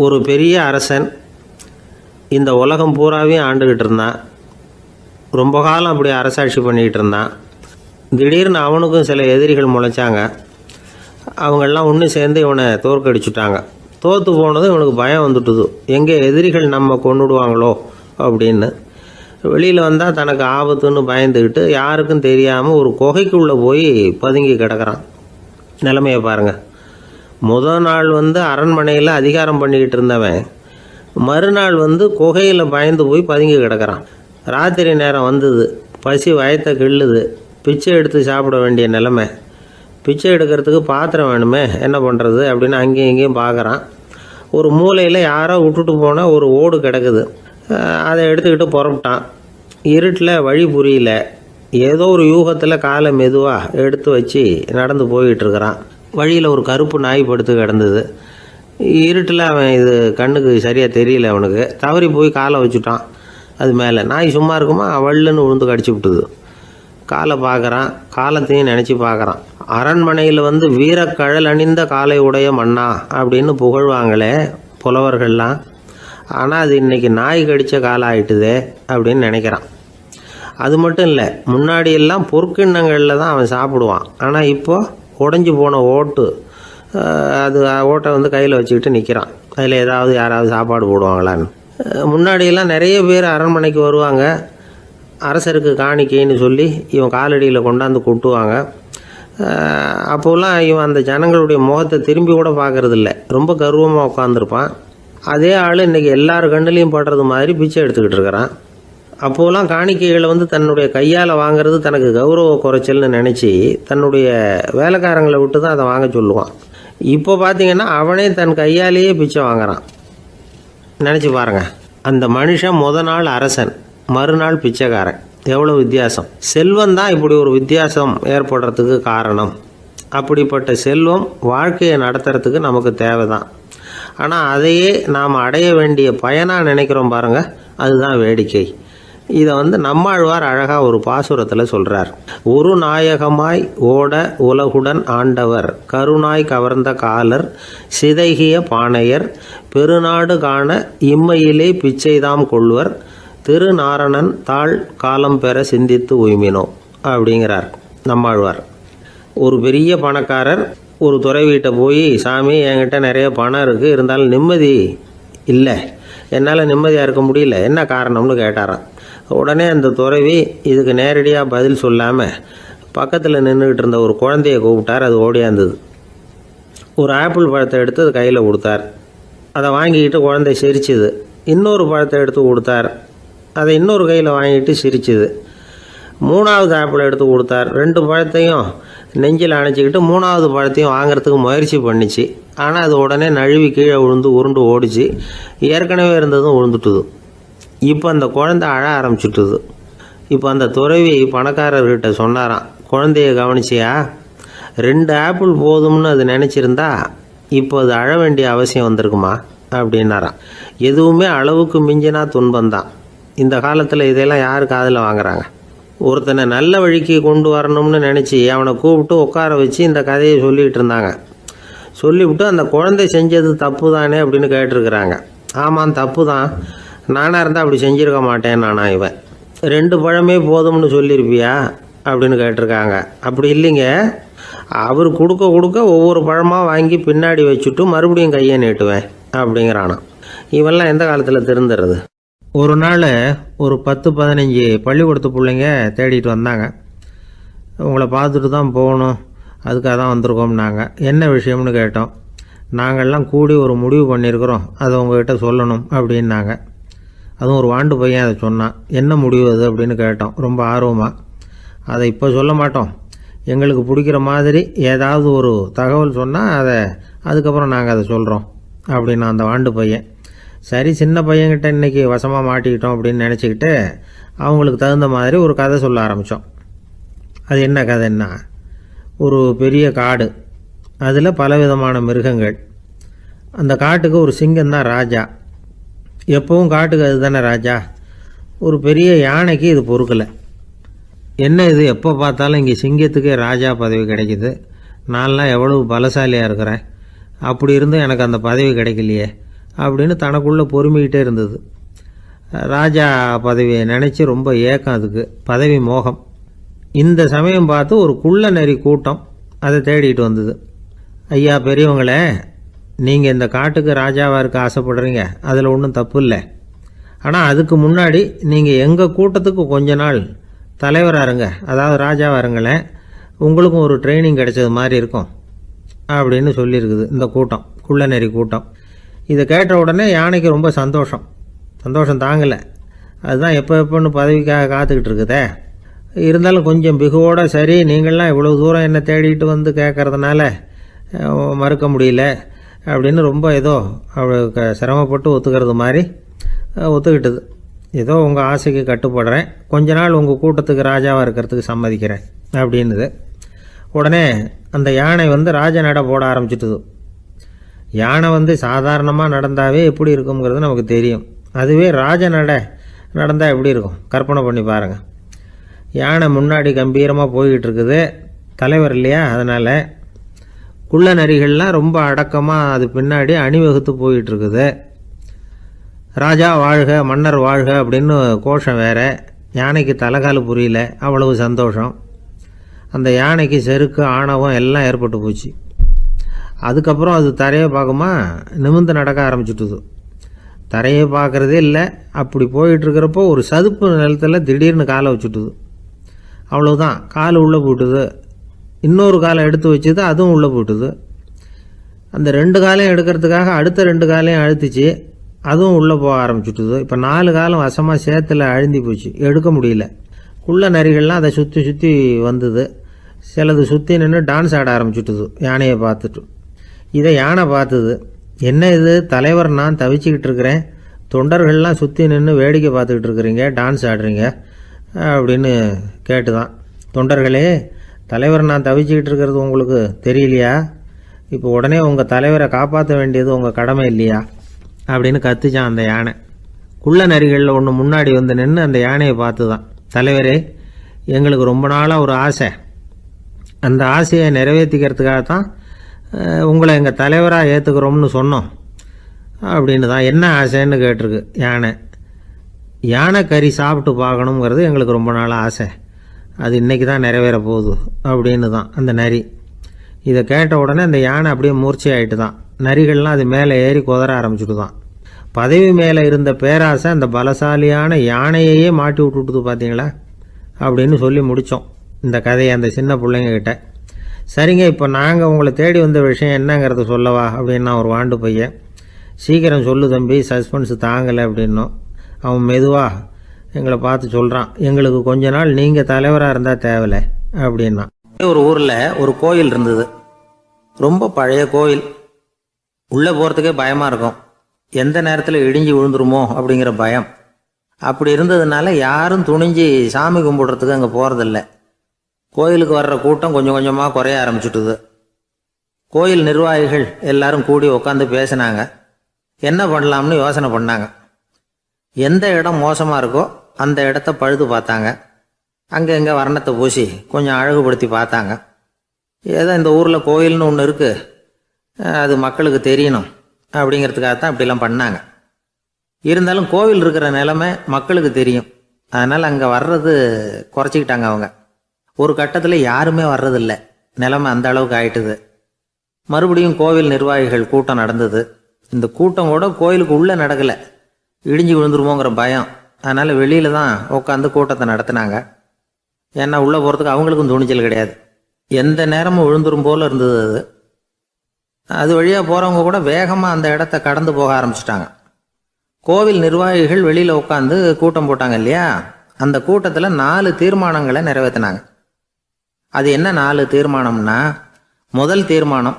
ஒரு பெரிய அரசன் இந்த உலகம் பூராவையும் ஆண்டுக்கிட்டு இருந்தான். ரொம்ப காலம் அப்படி அரசாட்சி பண்ணிக்கிட்டு இருந்தான். திடீர்னு அவனுக்கும் சில எதிரிகள் முளைச்சாங்க. அவங்கெல்லாம் ஒன்று சேர்ந்து இவனை தோற்கடிச்சுட்டாங்க. தோற்று போனதும் இவனுக்கு பயம் வந்துட்டுது, எங்கே எதிரிகள் நம்ம கொண்டுடுவாங்களோ அப்படின்னு. வெளியில் வந்தால் தனக்கு ஆபத்துன்னு பயந்துக்கிட்டு யாருக்கும் தெரியாமல் ஒரு குகைக்குள்ளே போய் பதுங்கி கிடக்கிறான். நிலைமையை பாருங்கள். முதல் நாள் அரண்மனையில் அதிகாரம் பண்ணிக்கிட்டு இருந்தவன் மறுநாள் குகையில் பயந்து போய் பதுங்கி கிடக்கிறான். ராத்திரி நேரம் வந்தது, பசி வயத்தை கிள்ளுது, பிச்சை எடுத்து சாப்பிட வேண்டிய நிலைமை. பிச்சை எடுக்கிறதுக்கு பாத்திரம் வேணுமே, என்ன பண்ணுறது அப்படின்னு அங்கேயும் இங்கேயும் பார்க்குறான். ஒரு மூலையில் யாரோ விட்டுட்டு போன ஒரு ஓடு கிடக்குது. அதை எடுத்துக்கிட்டு புறப்பட்டான். இருட்டில் வழி புரியல. ஏதோ ஒரு யூகத்தில் காலை மெதுவாக எடுத்து வச்சு நடந்து போயிட்டுருக்கிறான். வழியில் ஒரு கருப்பு நாய் படுத்து கிடந்தது. இருட்டில் அவன் இது கண்ணுக்கு சரியாக தெரியல. அவனுக்கு தவறி போய் காலை வச்சுட்டான். அது மேலே நாய் சும்மா இருக்குமா, வள்ளுன்னு விழுந்து கடிச்சு விட்டுது. காலை பார்க்குறான், காலத்தையும் நினச்சி பார்க்குறான். அரண்மனையில் வீரக்கழல் அணிந்த காலை உடைய மன்னா அப்படின்னு புகழ்வாங்களே புலவர்கள்லாம். ஆனால் அது இன்றைக்கி நாய் கடித்த காலம் ஆகிட்டுதே அப்படின்னு நினைக்கிறான். அது மட்டும் இல்லை, முன்னாடியெல்லாம் பொற்கிண்ணங்களில் தான் அவன் சாப்பிடுவான். ஆனால் இப்போது உடஞ்சி போன ஓட்டு, அது ஓட்டை கையில் வச்சுக்கிட்டு நிற்கிறான். அதில் யாராவது சாப்பாடு போடுவாங்களான்னு. முன்னாடியெல்லாம் நிறைய பேர் அரண்மனைக்கு வருவாங்க. அரசருக்கு காணிக்கைன்னு சொல்லி இவன் காலடியில் கொண்டாந்து கொட்டுவாங்க. அப்போலாம் இவன் அந்த ஜனங்களுடைய முகத்தை திரும்பி கூட பார்க்குறதில்ல. ரொம்ப கர்வமாக உட்காந்துருப்பான். அதே ஆள் இன்றைக்கி எல்லார் கண்ணுலேயும் படுறது மாதிரி பிச்சை எடுத்துக்கிட்டு இருக்கிறான். அப்போலாம் காணிக்கைகளை தன்னுடைய கையால் வாங்கிறது தனக்கு கௌரவ குறைச்சல்னு நினச்சி தன்னுடைய வேலைக்காரங்களை விட்டு தான் அதை வாங்க சொல்லுவான். இப்போ பார்த்திங்கன்னா அவனே தன் கையாலேயே பிச்சை வாங்குறான். நினச்சி பாருங்கள். அந்த மனுஷன் முதல் நாள் அரசன், மறுநாள் பிச்சைக்காரன். எவ்வளோ வித்தியாசம். செல்வம் தான் இப்படி ஒரு வித்தியாசம் ஏற்படுறதுக்கு காரணம். அப்படிப்பட்ட செல்வம் வாழ்க்கையை நடத்துறதுக்கு நமக்கு தேவை தான். ஆனால் அதையே நாம் அடைய வேண்டிய பயனாக நினைக்கிறோம் பாருங்கள், அதுதான் வேடிக்கை. இதை நம்மாழ்வார் அழகாக ஒரு பாசுரத்தில் சொல்கிறார். ஒரு நாயகமாய் ஓட உலகுடன் ஆண்டவர், கருணாய் கவர்ந்த காலர், சிதைகிய பானையர், பெருநாடு காண இம்மையிலே பிச்சைதாம் கொள்வர், திருநாரணன் தாழ் காலம் பெற சிந்தித்து உய்மினோ அப்படிங்கிறார் நம்மாழ்வார். ஒரு பெரிய பணக்காரர் ஒரு துறவிகிட்ட போய், சாமி என்கிட்ட நிறைய பணம் இருக்குது, இருந்தாலும் நிம்மதி இல்லை, என்னால் நிம்மதியாக இருக்க முடியல, என்ன காரணம்னு கேட்டாராம். உடனே அந்த துறவி இதுக்கு நேரடியாக பதில் சொல்லாமல் பக்கத்தில் நின்றுக்கிட்டு இருந்த ஒரு குழந்தைய கூப்பிட்டார். அது ஓடியாந்தது. ஒரு ஆப்பிள் பழத்தை எடுத்து அது கையில் கொடுத்தார். அதை வாங்கிக்கிட்டு குழந்தை சிரிச்சுது. இன்னொரு பழத்தை எடுத்து கொடுத்தார். அதை இன்னொரு கையில் வாங்கிட்டு சிரிச்சுது. மூணாவது ஆப்பிள் எடுத்து கொடுத்தார். 2 பழத்தையும் நெஞ்சில் அணைச்சிக்கிட்டு 3ஆவது பழத்தையும் வாங்கிறதுக்கு முயற்சி பண்ணிச்சு. ஆனால் அது உடனே நழுவி கீழே விழுந்து உருண்டு ஓடிச்சு. ஏற்கனவே இருந்ததும் விழுந்துட்டுது. இப்போ அந்த குழந்தை அழ ஆரம்பிச்சுட்டுது. இப்போ அந்த துறவி பணக்காரர்கிட்ட சொன்னாராம், குழந்தைய கவனிச்சியா, 2 ஆப்பிள் போதும்னு அது நினச்சிருந்தா இப்போ அது அழ வேண்டிய அவசியம் வந்திருக்குமா அப்படின்னாராம். எதுவுமே அளவுக்கு மிஞ்சினா துன்பந்தான். இந்த காலத்தில் இதெல்லாம் யார் காதில் வாங்குறாங்க? ஒருத்தனை நல்ல வழிக்கு கொண்டு வரணும்னு நினச்சி அவனை கூப்பிட்டு உட்கார வச்சு இந்த கதையை சொல்லிகிட்டு இருந்தாங்க. சொல்லிவிட்டு அந்த குழந்தை செஞ்சது தப்பு தானே அப்படின்னு கேட்டிருக்கிறாங்க. ஆமாம், தப்பு தான், நானாக இருந்தால் அப்படி செஞ்சுருக்க மாட்டேன் நானா இவன். 2 பழமே போதும்னு சொல்லியிருப்பியா அப்படின்னு கேட்டிருக்காங்க. அப்படி இல்லைங்க, அவர் கொடுக்க கொடுக்க ஒவ்வொரு பழமாக வாங்கி பின்னாடி வச்சுட்டு மறுபடியும் கையை நீட்டுவேன் அப்படிங்கிறானா. இவெல்லாம் எந்த காலத்தில் திருந்துறது? ஒரு நாள் ஒரு 10-15 பள்ளிக்கூடத்து பிள்ளைங்க தேடிட்டு வந்தாங்க. உங்களை பார்த்துட்டு தான் போகணும், அதுக்காக தான் வந்திருக்கோம்னாங்க. என்ன விஷயம்னு கேட்டோம். நாங்கள்லாம் கூடி ஒரு முடிவு பண்ணியிருக்கிறோம், அதை உங்கள்கிட்ட சொல்லணும் அப்படின்னாங்க. அதுவும் ஒரு வாண்டு பையன் அதை சொன்னான். என்ன முடிவு அது அப்படின்னு கேட்டோம் ரொம்ப ஆர்வமாக. அதை இப்போ சொல்ல மாட்டோம், எங்களுக்கு பிடிக்கிற மாதிரி ஏதாவது ஒரு தகவல் சொன்னால் அதுக்கப்புறம் நாங்கள் அதை சொல்கிறோம் அப்படின்னா அந்த வாண்டு பையன். சரி, சின்ன பையன்கிட்ட இன்றைக்கி வசமாக மாட்டிக்கிட்டோம் அப்படின்னு நினச்சிக்கிட்டு அவங்களுக்கு தகுந்த மாதிரி ஒரு கதை சொல்ல ஆரம்பித்தோம். அது என்ன கதைன்னா, ஒரு பெரிய காடு, அதில் பலவிதமான மிருகங்கள். அந்த காட்டுக்கு ஒரு சிங்கம் தான் ராஜா. எப்பவும் காட்டுக்கு அது தானே ராஜா. ஒரு பெரிய யானைக்கு இது பொறுக்கலை. என்ன இது, எப்போ பார்த்தாலும் இங்கே சிங்கத்துக்கே ராஜா பதவி கிடைக்கிது, நான்லாம் எவ்வளவு பலசாலியாக இருக்கிறேன், அப்படி இருந்தும் எனக்கு அந்த பதவி கிடைக்கலையே அப்படின்னு தனக்குள்ளே பொறுமிக்கிட்டே இருந்தது. ராஜா பதவியை நினச்சி ரொம்ப ஏக்கம், அதுக்கு பதவி மோகம். இந்த சமயம் பார்த்து ஒரு குள்ள நரி கூட்டம் அதை தேடிட்டு வந்தது. ஐயா பெரியவங்களே, நீங்கள் இந்த காட்டுக்கு ராஜாவாக இருக்க ஆசைப்படுறீங்க, அதில் ஒன்றும் தப்பு இல்லை. ஆனால் அதுக்கு முன்னாடி நீங்கள் எங்கள் கூட்டத்துக்கு கொஞ்ச நாள் தலைவராக இருங்க, அதாவது ராஜாவாக இருங்களேன், உங்களுக்கும் ஒரு ட்ரைனிங் கிடைச்சது மாதிரி இருக்கும் அப்படின்னு சொல்லியிருக்குது இந்த கூட்டம், குள்ள நெறி கூட்டம். இதை கேட்ட உடனே யானைக்கு ரொம்ப சந்தோஷம் தாங்கலை. அதுதான் எப்போன்னு பதவிக்காக காத்துக்கிட்டு இருக்குதே. இருந்தாலும் கொஞ்சம் பிகுவோட, சரி நீங்கள்லாம் இவ்வளோ தூரம் என்னை தேடிட்டு வந்து கேட்கறதுனால மறுக்க முடியல அப்படின்னு ரொம்ப ஏதோ அவளுக்கு சிரமப்பட்டு ஒத்துக்கிறது மாதிரி ஒத்துக்கிட்டது. ஏதோ உங்கள் ஆசைக்கு கட்டுப்படுறேன், கொஞ்ச நாள் உங்கள் கூட்டத்துக்கு ராஜாவாக இருக்கிறதுக்கு சம்மதிக்கிறேன் அப்படின்னுது. உடனே அந்த யானை ராஜ நட போட ஆரம்பிச்சிட்டுது. யானை சாதாரணமாக நடந்தாவே எப்படி இருக்குங்கிறது நமக்கு தெரியும். அதுவே ராஜ நடந்தால் எப்படி இருக்கும் கற்பனை பண்ணி பாருங்கள். யானை முன்னாடி கம்பீரமாக போய்கிட்டு இருக்குது, தலைவர் இல்லையா, அதனால் குள்ள நரிகள்லாம் ரொம்ப அடக்கமாக அது பின்னாடி அணிவகுத்து போயிட்டு இருக்குது. ராஜா வாழ்க, மன்னர் வாழ்க அப்படின்னு கோஷம் வேற. யானைக்கு தலைகால புரியல, அவ்வளவு சந்தோஷம். அந்த யானைக்கு செருக்கு, ஆணவம் எல்லாம் ஏற்பட்டு போச்சு. அதுக்கப்புறம் அது தரையை பார்க்குமா, நிமிர்ந்து நடக்க ஆரம்பிச்சுட்டுது. தரையை பார்க்குறதே இல்லை. அப்படி போயிட்டுருக்கிறப்போ ஒரு சதுப்பு நிலத்தில் திடீர்னு காலை வச்சுட்டுது. அவ்வளோதான், கால் உள்ளே போயிட்டுது. இன்னொரு காலை எடுத்து வச்சுது, அதுவும் உள்ளே போயிட்டுது. அந்த 2 காலையும் எடுக்கிறதுக்காக அடுத்த 2 காலையும் அழுத்திச்சு, அதுவும் உள்ளே போக ஆரம்பிச்சுட்டுது. இப்போ 4 காலம் வசமாக சேத்துல அழுந்தி போச்சு, எடுக்க முடியல. குள்ள நரிகள்லாம் அதை சுற்றி வந்தது. சிலது சுற்றி நின்று டான்ஸ் ஆட ஆரம்பிச்சுட்டுது யானையை பார்த்துட்டு. இதை யானை பார்த்தது. என்ன இது, தலைவர் நான் தவிச்சிக்கிட்டு இருக்கிறேன், தொண்டர்கள்லாம் சுற்றி நின்று வேடிக்கை பார்த்துக்கிட்டு இருக்கிறீங்க, டான்ஸ் ஆடுறீங்க அப்படின்னு கேட்டுதான். தொண்டர்களே, தலைவர் நான் தவிச்சிக்கிட்டு இருக்கிறது உங்களுக்கு தெரியலையா? இப்போ உடனே உங்கள் தலைவரை காப்பாற்ற வேண்டியது உங்கள் கடமை இல்லையா அப்படின்னு கத்துச்சான் அந்த யானை. குள்ள நரிகளில் ஒன்று முன்னாடி நின்று அந்த யானையை பார்த்து தான், தலைவரே எங்களுக்கு ரொம்ப நாளாக ஒரு ஆசை, அந்த ஆசையை நிறைவேற்றிக்கிறதுக்காகத்தான் உங்களை எங்கள் தலைவராக ஏற்றுக்கிறோம்னு சொன்னோம் அப்படின்னு தான். என்ன ஆசைன்னு கேட்டிருக்கு யானை. யானை கறி சாப்பிட்டு பார்க்கணுங்கிறது எங்களுக்கு ரொம்ப நாள் ஆசை, அது இன்றைக்கி தான் நிறைவேற போகுது அப்படின்னு தான் அந்த நரி. இதை கேட்ட உடனே அந்த யானை அப்படியே மூர்ச்சி ஆகிட்டு தான். நரிகள்லாம் அது மேலே ஏறி குதற ஆரம்பிச்சுட்டு தான். பதவி மேலே இருந்த பேராசை அந்த பலசாலியான யானையையே மாட்டி விட்டுட்டுது பார்த்தீங்களா அப்படின்னு சொல்லி முடித்தோம் இந்த கதையை அந்த சின்ன பிள்ளைங்கக்கிட்ட. சரிங்க, இப்போ நாங்கள் உங்களை தேடி வந்த விஷயம் என்னங்கிறத சொல்லவா அப்படின்னா ஒரு வாண்டு பையன். சீக்கிரம் சொல்லு தம்பி, சஸ்பென்ஸ் தாங்கலை அப்படின்னோம். அவன் மெதுவாக எங்களை பார்த்து சொல்கிறான், எங்களுக்கு கொஞ்ச நாள் நீங்கள் தலைவராக இருந்தால் தேவலை அப்படின்னா. ஒரு ஊரில் ஒரு கோயில் இருந்தது, ரொம்ப பழைய கோயில். உள்ளே போகிறதுக்கே பயமாக இருக்கும், எந்த நேரத்தில் இடிஞ்சு விழுந்துருமோ அப்படிங்கிற பயம். அப்படி இருந்ததுனால யாரும் துணிஞ்சு சாமி கும்பிடுறதுக்கு அங்கே போகிறதில்ல. கோயிலுக்கு வர்ற கூட்டம் கொஞ்சம் கொஞ்சமாக குறைய ஆரம்பிச்சுட்டுது. கோயில் நிர்வாகிகள் எல்லாரும் கூடி உட்காந்து பேசினாங்க, என்ன பண்ணலாம்னு யோசனை பண்ணாங்க. எந்த இடம் மோசமாக இருக்கோ அந்த இடத்த பழுது பார்த்தாங்க. அங்கே எங்கே வர்ணத்தை பூசி கொஞ்சம் அழகுபடுத்தி பார்த்தாங்க. ஏதோ இந்த ஊரில் கோயில்னு ஒன்று இருக்குது, அது மக்களுக்கு தெரியணும் அப்படிங்கிறதுக்காகத்தான் இப்படிலாம் பண்ணாங்க. இருந்தாலும் கோவில் இருக்கிற நிலைமை மக்களுக்கு தெரியும், அதனால் அங்கே வர்றது குறைச்சிக்கிட்டாங்க அவங்க. ஒரு கட்டத்தில் யாருமே வர்றதில்லை, நிலைமை அந்த அளவுக்கு ஆயிட்டுது. மறுபடியும் கோவில் நிர்வாகிகள் கூட்டம் நடந்தது. இந்த கூட்டம் கூட கோயிலுக்கு உள்ளே நடக்கலை, இடிஞ்சு விழுந்துருமோங்கிற பயம். அதனால் வெளியில் தான் உட்காந்து கூட்டத்தை நடத்தினாங்க. ஏன்னா உள்ளே போகிறதுக்கு அவங்களுக்கும் துணிச்சல் கிடையாது, எந்த நேரமும் விழுந்துரும் போல் இருந்தது அது. அது வழியாக போகிறவங்க கூட வேகமாக அந்த இடத்த கடந்து போக ஆரம்பிச்சிட்டாங்க. கோவில் நிர்வாகிகள் வெளியில் உட்காந்து கூட்டம் போட்டாங்க இல்லையா, அந்த கூட்டத்தில் 4 தீர்மானங்களை நிறைவேற்றினாங்க. அது என்ன 4 தீர்மானம்னா, முதல் தீர்மானம்,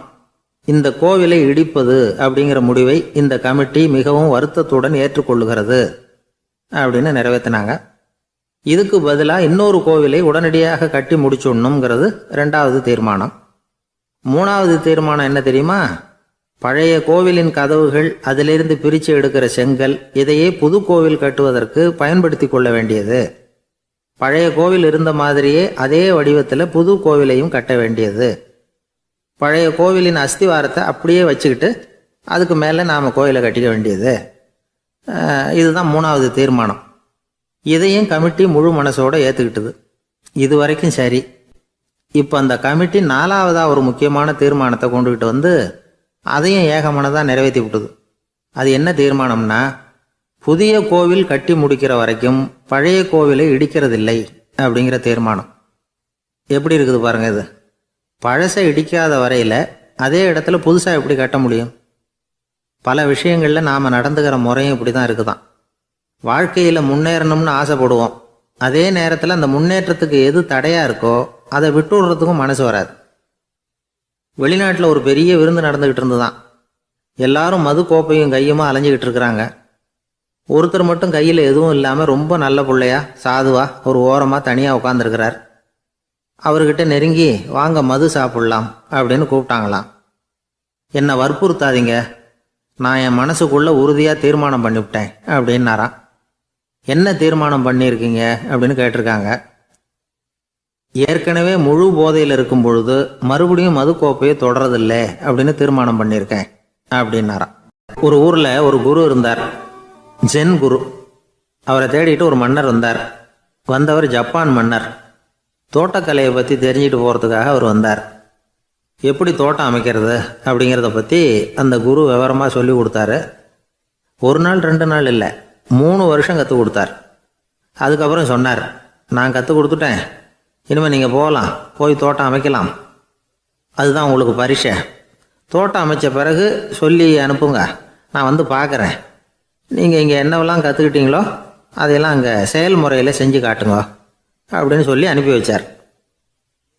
இந்த கோவிலை இடிப்பது அப்படிங்கிற முடிவை இந்த கமிட்டி மிகவும் வருத்தத்துடன் ஏற்றுக்கொள்ளுகிறது அப்படின்னு நிறைவேற்றினாங்க. இதுக்கு பதிலாக இன்னொரு கோவிலை உடனடியாக கட்டி முடிச்சுடணுங்கிறது 2வது தீர்மானம். 3வது தீர்மானம் என்ன தெரியுமா, பழைய கோவிலின் கதவுகள், அதிலிருந்து பிரித்து எடுக்கிற செங்கல், இதையே புது கோவில் கட்டுவதற்கு பயன்படுத்தி கொள்ள வேண்டியது. பழைய கோவில் இருந்த மாதிரியே அதே வடிவத்தில் புது கோவிலையும் கட்ட வேண்டியது. பழைய கோவிலின் அஸ்திவாரத்தை அப்படியே வச்சுக்கிட்டு அதுக்கு மேலே நாம் கோயிலை கட்டிக்க வேண்டியது. இதுதான் 3வது தீர்மானம். இதையும் கமிட்டி முழு மனசோடு ஏற்றுக்கிட்டது. இது வரைக்கும் சரி. இப்போ அந்த கமிட்டி 4வதாக ஒரு முக்கியமான தீர்மானத்தை கொண்டுக்கிட்டு வந்து அதையும் ஏகமனதாக நிறைவேற்றி விட்டது. அது என்ன தீர்மானம்னா, புதிய கோவில் கட்டி முடிக்கிற வரைக்கும் பழைய கோவிலை இடிக்கிறதில்லை அப்படிங்கிற தீர்மானம். எப்படி இருக்குது பாருங்கள் இது. பழசை இடிக்காத வரையில் அதே இடத்துல புதுசாக எப்படி கட்ட முடியும்? பல விஷயங்களில் நாம் நடந்துக்கிற முறையும் இப்படி தான் இருக்குதான். வாழ்க்கையில் முன்னேறணும்னு ஆசைப்படுவோம். அதே நேரத்தில் அந்த முன்னேற்றத்துக்கு எது தடையாக இருக்கோ அதை விட்டு விடுறதுக்கும் மனசு வராது. வெளிநாட்டில் ஒரு பெரிய விருந்து நடந்துக்கிட்டு இருந்துதான். எல்லாரும் மது கோப்பையும் கையுமா அலைஞ்சிக்கிட்டு இருக்கிறாங்க. ஒருத்தர் மட்டும் கையில் எதுவும் இல்லாமல் ரொம்ப நல்ல பிள்ளையா சாதுவா ஒரு ஓரமாக தனியாக உட்காந்துருக்கிறார். அவர்கிட்ட நெருங்கி வாங்க மது சாப்பிட்லாம் அப்படின்னு கூப்பிட்டாங்களாம். என்னை வற்புறுத்தாதீங்க, நான் என் மனசுக்குள்ளே உறுதியாக தீர்மானம் பண்ணிவிட்டேன் அப்படின்னாராம். என்ன தீர்மானம் பண்ணியிருக்கீங்க அப்படின்னு கேட்டிருக்காங்க. ஏற்கனவே முழு போதையில் இருக்கும் பொழுது மறுபடியும் மது கோப்பையை தொடரதில்லை அப்படின்னு தீர்மானம் பண்ணியிருக்கேன் அப்படின்னாராம். ஒரு ஊரில் ஒரு குரு இருந்தார், ஜென் குரு. அவரை தேடிட்டு ஒரு மன்னர் வந்தார். வந்தவர் ஜப்பான் மன்னர். தோட்டக்கலையை பற்றி தெரிஞ்சுட்டு போகிறதுக்காக அவர் வந்தார். எப்படி தோட்டம் அமைக்கிறது அப்படிங்கிறத பற்றி அந்த குரு விவரமாக சொல்லி கொடுத்தாரு. 1 நாள் 2 நாள் இல்லை, 3 வருஷம் கற்றுக் கொடுத்தார். அதுக்கப்புறம் சொன்னார், நான் கற்றுக் கொடுத்துட்டேன், இனிமேல் நீங்கள் போகலாம், போய் தோட்டம் அமைக்கலாம். அதுதான் உங்களுக்கு பரிசை. தோட்டம் அமைச்ச பிறகு சொல்லி அனுப்புங்க, நான் வந்து பார்க்குறேன். நீங்கள் இங்கே என்னவெல்லாம் கற்றுக்கிட்டீங்களோ அதையெல்லாம் அங்கே செயல்முறையில் செஞ்சு காட்டுங்க அப்படின்னு சொல்லி அனுப்பி வச்சார்.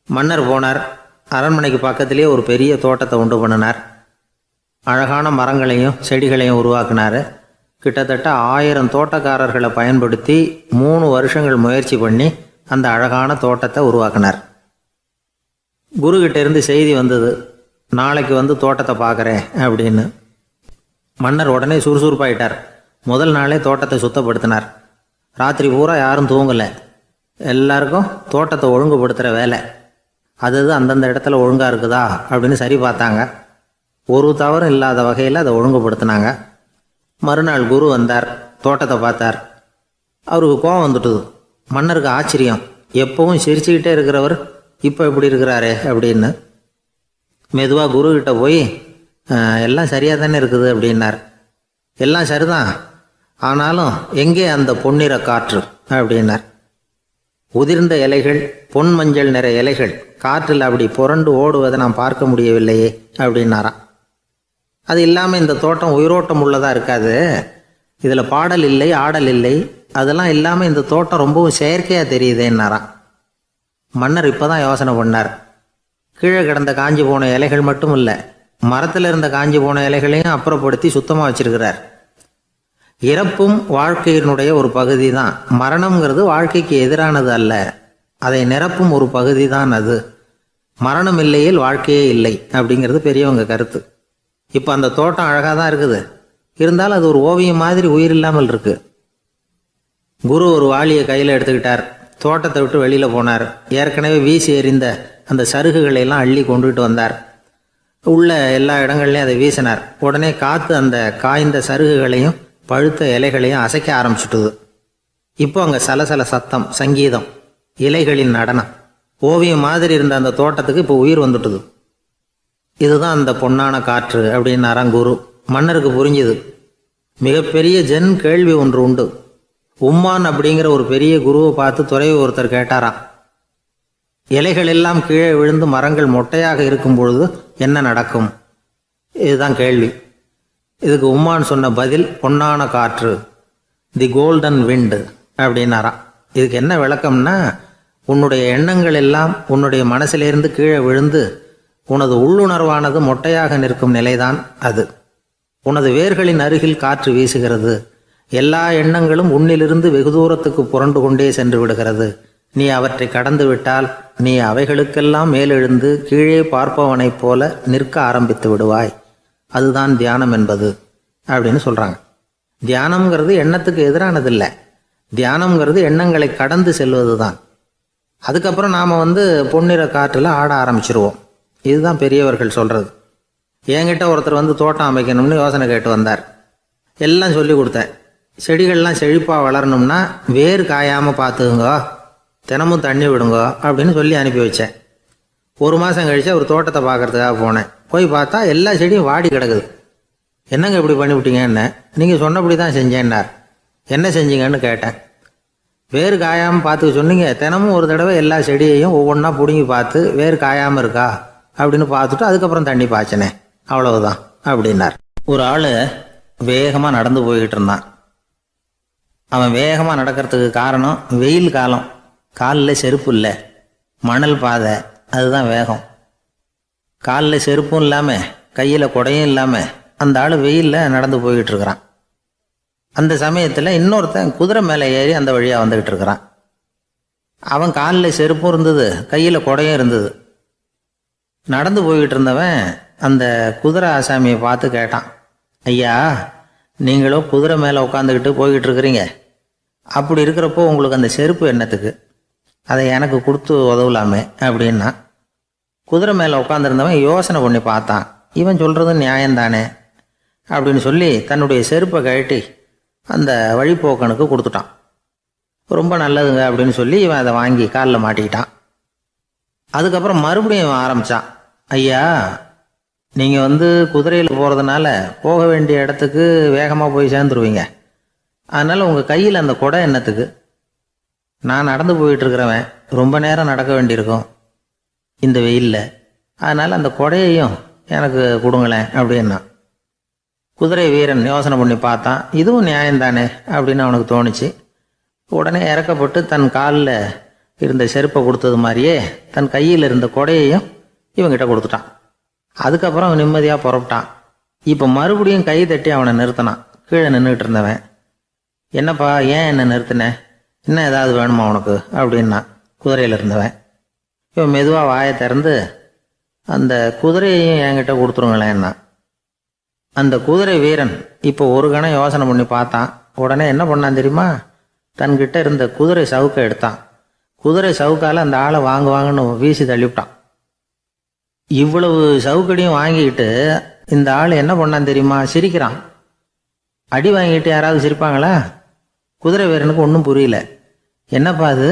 மன்னர் போனார். அரண்மனைக்கு பக்கத்திலே ஒரு பெரிய தோட்டத்தை உண்டு பண்ணினார். அழகான மரங்களையும் செடிகளையும் உருவாக்கினார். கிட்டத்தட்ட 1000 தோட்டக்காரர்களை பயன்படுத்தி 3 வருஷங்கள் முயற்சி பண்ணி அந்த அழகான தோட்டத்தை உருவாக்கினார். குருக்கிட்ட இருந்து செய்தி வந்தது, நாளைக்கு வந்து தோட்டத்தை பார்க்குறேன் அப்படின்னு. மன்னர் உடனே சுறுசுறுப்பாயிட்டார். முதல் நாளே தோட்டத்தை சுத்தப்படுத்தினார். ராத்திரி பூரா யாரும் தூங்கலை. எல்லாருக்கும் தோட்டத்தை ஒழுங்குபடுத்துகிற வேலை. அது அந்தந்த இடத்துல ஒழுங்காக இருக்குதா அப்படின்னு சரி பார்த்தாங்க. ஒரு தவறும் இல்லாத வகையில் அதை ஒழுங்குபடுத்தினாங்க. மறுநாள் குரு வந்தார், தோட்டத்தை பார்த்தார். அவருக்கு கோபம் வந்துட்டுது. மன்னருக்கு ஆச்சரியம், எப்பவும் சிரிச்சுக்கிட்டே இருக்கிறவர் இப்போ எப்படி இருக்கிறாரே அப்படின்னு. மெதுவாக குருக்கிட்ட போய் எல்லாம் சரியாக தானே இருக்குது அப்படின்னார். எல்லாம் சரிதான், ஆனாலும் எங்கே அந்த பொன்னிற காற்று அப்படின்னார். உதிர்ந்த இலைகள், பொன் மஞ்சள் நிற இலைகள் காற்றில் அப்படி புரண்டு ஓடுவதை நான் பார்க்க முடியவில்லையே அப்படின்னாராம். அது இல்லாமல் இந்த தோட்டம் உயிரோட்டம் உள்ளதாக இருக்காது. இதில் பாடல் இல்லை, ஆடல் இல்லை, அதெல்லாம் இல்லாமல் இந்த தோட்டம் ரொம்பவும் செயற்கையாக தெரியுதுன்னாராம். மன்னர் இப்போ தான் யோசனை பண்ணார். கீழே கிடந்த காஞ்சி போன இலைகள் மட்டும் இல்லை, மரத்தில் இருந்த காஞ்சி போன இலைகளையும் அப்புறப்படுத்தி சுத்தமாக வச்சிருக்கிறார். இறப்பும் வாழ்க்கையினுடைய ஒரு பகுதி தான். மரணம்ங்கிறது வாழ்க்கைக்கு எதிரானது அல்ல, அதை நிரப்பும் ஒரு பகுதி தான் அது. மரணம் இல்லையில் வாழ்க்கையே இல்லை அப்படிங்கிறது பெரியவங்க கருத்து. இப்போ அந்த தோட்டம் அழகாக தான் இருக்குது, இருந்தாலும் அது ஒரு ஓவியம் மாதிரி உயிர் இல்லாமல் இருக்கு. குரு ஒரு வாளியை கையில் எடுத்துக்கிட்டார். தோட்டத்தை விட்டு வெளியில் போனார். ஏற்கனவே வீசி எறிந்த அந்த சருகுகளை எல்லாம் அள்ளி கொண்டுகிட்டு வந்தார். உள்ள எல்லா இடங்கள்லையும் அதை வீசினார். உடனே காற்று அந்த காய்ந்த சருகுகளையும் பழுத்த இலைகளையும் அசைக்க ஆரம்பிச்சுட்டுது. இப்போ அங்கே சலசல சத்தம், சங்கீதம், இலைகளின் நடனம், ஓவியம் மாதிரி இருந்த அந்த தோட்டத்துக்கு இப்போ உயிர் வந்துட்டுது. இதுதான் அந்த பொன்னான காற்று அப்படின்னாராம் குரு. மன்னருக்கு புரிஞ்சுது. மிகப்பெரிய ஜென் கேள்வி ஒன்று உண்டு. உம்மான் அப்படிங்கிற ஒரு பெரிய குருவை பார்த்து துறவி ஒருத்தர் கேட்டாராம், இலைகள் எல்லாம் கீழே விழுந்து மரங்கள் மொட்டையாக இருக்கும் பொழுது என்ன நடக்கும்? இதுதான் கேள்வி. இதுக்கு உம்மான் சொன்ன பதில் பொன்னான காற்று, தி கோல்டன் விண்டு அப்படின்னாராம். இதுக்கு என்ன விளக்கம்னா, உன்னுடைய எண்ணங்கள் எல்லாம் உன்னுடைய மனசிலிருந்து கீழே விழுந்து உனது உள்ளுணர்வானது மொட்டையாக நிற்கும் நிலைதான் அது. உனது வேர்களின் அருகில் காற்று வீசுகிறது. எல்லா எண்ணங்களும் உன்னிலிருந்து வெகு தூரத்துக்கு புரண்டு கொண்டே சென்று விடுகிறது. நீ அவற்றை கடந்து விட்டால் நீ அவைகளுக்கெல்லாம் மேலெழுந்து கீழே பார்ப்பவனைப் போல நிற்க ஆரம்பித்து விடுவாய். அதுதான் தியானம் என்பது அப்படின்னு சொல்கிறாங்க. தியானம்ங்கிறது எண்ணத்துக்கு எதிரானதில்லை. தியானம்ங்கிறது எண்ணங்களை கடந்து செல்வது தான். அதுக்கப்புறம் நாம் பொன்னிற காற்றில் ஆட ஆரம்பிச்சிருவோம். இதுதான் பெரியவர்கள் சொல்கிறது. என்கிட்ட ஒருத்தர் வந்து தோட்டம் அமைக்கணும்னு யோசனை கேட்டு வந்தார். எல்லாம் சொல்லி கொடுத்தேன். செடிகள்லாம் செழிப்பாக வளரணும்னா வேர் காயாமல் பார்த்துக்குங்க, தினமும் தண்ணி விடுங்க அப்படின்னு சொல்லி அனுப்பி வச்சேன். 1 மாதம் கழிச்சு அவர் தோட்டத்தை பார்க்கறதுக்காக போனேன். போய் பார்த்தா எல்லா செடியும் வாடி கிடக்குது. என்னங்க இப்படி பண்ணிவிட்டீங்கன்னு. நீங்கள் சொன்னபடி தான் செஞ்சேன்னார். என்ன செஞ்சீங்கன்னு கேட்டேன். வேர் காயாமல் பார்த்துக்க சொன்னீங்க, தினமும் ஒரு தடவை எல்லா செடியையும் ஒவ்வொன்றா பிடுங்கி பார்த்து வேர் காயாமல் இருக்கா அப்படின்னு பார்த்துட்டு அதுக்கப்புறம் தண்ணி பாய்ச்சினேன், அவ்வளவுதான் அப்படின்னார். ஒரு ஆள் வேகமாக நடந்து போய்கிட்டு இருந்தான். அவன் வேகமாக நடக்கிறதுக்கு காரணம் வெயில் காலம், காலில் செருப்பு இல்லை, மணல் பாதை, அதுதான் வேகம். காலில் செருப்பும் இல்லாமல் கையில் குடையும் இல்லாமல் அந்த ஆள் வெயிலில் நடந்து போய்கிட்டு இருக்கிறான். அந்த சமயத்தில் இன்னொருத்தன் குதிரை மேலே ஏறி அந்த வழியாக வந்துக்கிட்டு இருக்கிறான். அவன் காலில் செருப்பும் இருந்தது, கையில் குடையும் இருந்தது. நடந்து போய்கிட்டு இருந்தவன் அந்த குதிரை ஆசாமியை பார்த்து கேட்டான், ஐயா, நீங்களும் குதிரை மேலே உட்காந்துக்கிட்டு போய்கிட்டு இருக்கிறீங்க, அப்படி இருக்கிறப்போ உங்களுக்கு அந்த செருப்பு என்னத்துக்கு? அதை எனக்கு கொடுத்து உதவலாமே அப்படின்னா. குதிரை மேலே உட்காந்துருந்தவன் யோசனை பண்ணி பார்த்தான். இவன் சொல்கிறது நியாயம்தானே அப்படின்னு சொல்லி தன்னுடைய செருப்பை கழட்டி அந்த வழிப்போக்கனுக்கு கொடுத்துட்டான். ரொம்ப நல்லதுங்க அப்படின்னு சொல்லி இவன் அதை வாங்கி காலில் மாட்டிக்கிட்டான். அதுக்கப்புறம் மறுபடியும் இவன் ஆரம்பித்தான், ஐயா, நீங்கள் குதிரையில் போகிறதுனால போக வேண்டிய இடத்துக்கு வேகமாக போய் சேர்ந்துருவீங்க, அதனால் உங்கள் கையில் அந்த குடை என்னத்துக்கு? நான் நடந்து போயிட்டுருக்கிறவன், ரொம்ப நேரம் நடக்க வேண்டியிருக்கும் இந்த வெயிலில், அதனால் அந்த குடையையும் எனக்கு கொடுங்களேன் அப்படின்னா. குதிரை வீரன் யோசனை பண்ணி பார்த்தான். இதுவும் நியாயம்தானே அப்படின்னு அவனுக்கு தோணுச்சு. உடனே இறக்கப்பட்டு தன் காலில் இருந்த செருப்பை கொடுத்தது மாதிரியே தன் கையில் இருந்த குடையையும் இவங்கிட்ட கொடுத்துட்டான். அதுக்கப்புறம் அவன் நிம்மதியாக புறப்பட்டான். இப்போ மறுபடியும் கை தட்டி அவனை நிறுத்தினான். கீழே நின்றுக்கிட்டு இருந்தவன், என்னப்பா, ஏன் என்ன நிறுத்தினேன், இன்னும் ஏதாவது வேணுமா உனக்கு அப்படின்னா குதிரையில் இருந்தவன். இவன் மெதுவாக வாயை திறந்து அந்த குதிரையையும் என்கிட்ட கொடுத்துருங்களேன்னா. அந்த குதிரை வீரன் இப்போ ஒரு கணம் யோசனை பண்ணி பார்த்தான். உடனே என்ன பண்ணான் தெரியுமா? தன்கிட்ட இருந்த குதிரை சவுக்கை எடுத்தான். குதிரை சவுக்கால் அந்த ஆளை வாங்குவாங்கன்னு வீசி தள்ளிவிட்டான். இவ்வளவு சவுக்கடியும் வாங்கிக்கிட்டு இந்த ஆள் என்ன பண்ணான் தெரியுமா? சிரிக்கிறான். அடி வாங்கிட்டு யாராவது சிரிப்பாங்களா? குதிரை வீரனுக்கு ஒன்றும் புரியல. என்னப்பா அது,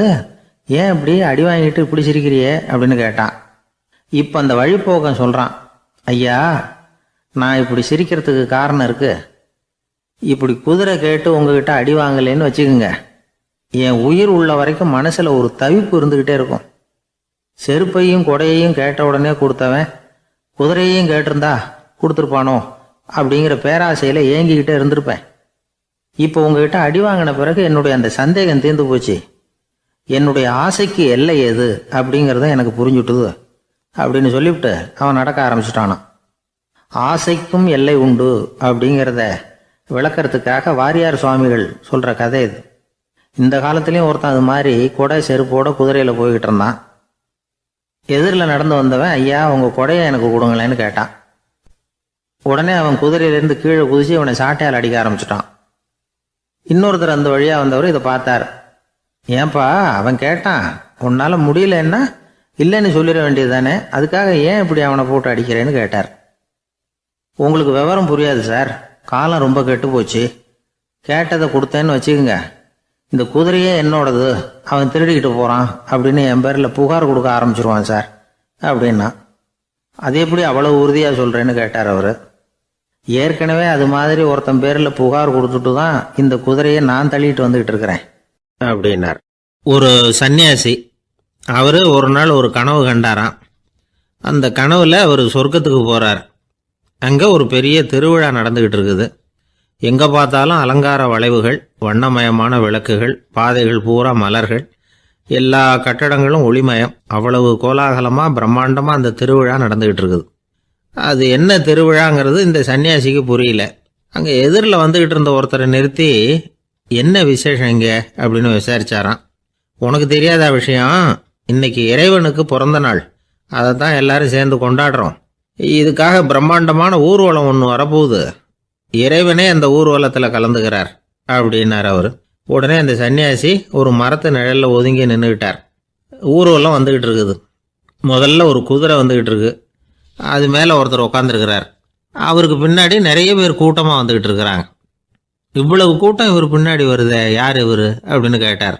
ஏன் இப்படி அடி வாங்கிட்டு இப்படி சிரிக்கிறியே அப்படின்னு கேட்டான். இப்போ அந்த வழிப்போக்கன் சொல்கிறான், ஐயா, நான் இப்படி சிரிக்கிறதுக்கு காரணம் இருக்கு. இப்படி குதிரை கேட்டு உங்ககிட்ட அடி வாங்கலேன்னு வச்சுக்கோங்க, என் உயிர் உள்ள வரைக்கும் மனசில் ஒரு தவிப்பு இருந்துக்கிட்டே இருக்கும். செருப்பையும் கொடையையும் கேட்ட உடனே கொடுத்தவன் குதிரையையும் கேட்டிருந்தா கொடுத்துருப்பானோ அப்படிங்கிற பேராசையில் ஏங்கிக்கிட்டே இருந்திருப்பேன். இப்போ உங்ககிட்ட அடி வாங்கின பிறகு என்னுடைய அந்த சந்தேகம் தீர்ந்து போச்சு. என்னுடைய ஆசைக்கு எல்லை எது அப்படிங்கிறத எனக்கு புரிஞ்சுட்டுது அப்படின்னு சொல்லிவிட்டு அவன் நடக்க ஆரம்பிச்சிட்டானான். ஆசைக்கும் எல்லை உண்டு அப்படிங்கிறத விளக்கறதுக்காக வாரியார் சுவாமிகள் சொல்கிற கதை இது. இந்த காலத்துலேயும் ஒருத்தன் அது மாதிரி கொடை செருப்போட குதிரையில் போய்கிட்டு இருந்தான். எதிரில் நடந்து வந்தவன், ஐயா, உங்கள் கொடையை எனக்கு கொடுங்களேன்னு கேட்டான். உடனே அவன் குதிரையிலேருந்து கீழே குதிச்சு அவனை சாட்டையால் அடிக்க ஆரம்பிச்சிட்டான். இன்னொருத்தர் அந்த வழியாக வந்தவர் இதை பார்த்தார். ஏன்பா, அவன் கேட்டான், உன்னால் முடியலன்னா இல்லைன்னு சொல்லிட வேண்டியது தானே, அதுக்காக ஏன் இப்படி அவனை போட்டு அடிக்கிறேன்னு கேட்டார். உங்களுக்கு விவரம் புரியாது சார், காலம் ரொம்ப கெட்டு போச்சு. கேட்டதை கொடுத்தேன்னு வச்சுக்கோங்க, இந்த குதிரையே என்னோடது, அவன் திருடிக்கிட்டு போகிறான் அப்படின்னு என் பேரில் புகார் கொடுக்க ஆரம்பிச்சிருவான் சார் அப்படின்னா. அது எப்படி அவ்வளோ உறுதியாக சொல்கிறேன்னு கேட்டார் அவர். ஏற்கனவே அது மாதிரி ஒருத்தன் பேரில் புகார் கொடுத்துட்டு தான் இந்த குதிரையை நான் தள்ளிட்டு வந்துக்கிட்டு இருக்கிறேன் அப்படின்னார். ஒரு சன்னியாசி, அவர் ஒரு நாள் ஒரு கனவு கண்டாராம். அந்த கனவில் அவர் சொர்க்கத்துக்கு போகிறார். அங்கே ஒரு பெரிய திருவிழா நடந்துக்கிட்டு இருக்குது. எங்கே பார்த்தாலும் அலங்கார வளைவுகள், வண்ணமயமான விளக்குகள், பாதைகள் பூரா மலர்கள், எல்லா கட்டடங்களும் ஒளிமயம். அவ்வளவு கோலாகலமாக பிரம்மாண்டமாக அந்த திருவிழா நடந்துக்கிட்டு இருக்குது. அது என்ன திருவிழாங்கிறது இந்த சன்னியாசிக்கு புரியல. அங்கே எதிரில் வந்துக்கிட்டு இருந்த ஒருத்தரை நிறுத்தி, என்ன விசேஷம் இங்கே அப்படின்னு விசாரிச்சாராம். உனக்கு தெரியாத விஷயம், இன்னைக்கு இறைவனுக்கு பிறந்த நாள், அதை தான் எல்லாரும் சேர்ந்து கொண்டாடுறோம். இதுக்காக பிரம்மாண்டமான ஊர்வலம் ஒன்று வரப்போகுது, இறைவனே அந்த ஊர்வலத்தில் கலந்துக்கிறார் அப்படின்னார் அவர். உடனே அந்த சன்னியாசி ஒரு மரத்து நிழலில் ஒதுங்கி நின்றுக்கிட்டார். ஊர்வலம் வந்துக்கிட்டு இருக்குது. முதல்ல ஒரு குதிரை வந்துக்கிட்டு இருக்கு, அது மேலே ஒருத்தர் உட்காந்துருக்கிறார். அவருக்கு பின்னாடி நிறைய பேர் கூட்டமாக வந்துக்கிட்டு இருக்கிறாங்க. இவ்வளவு கூட்டம் இவர் பின்னாடி வருதே, யார் இவர் அப்படின்னு கேட்டார்.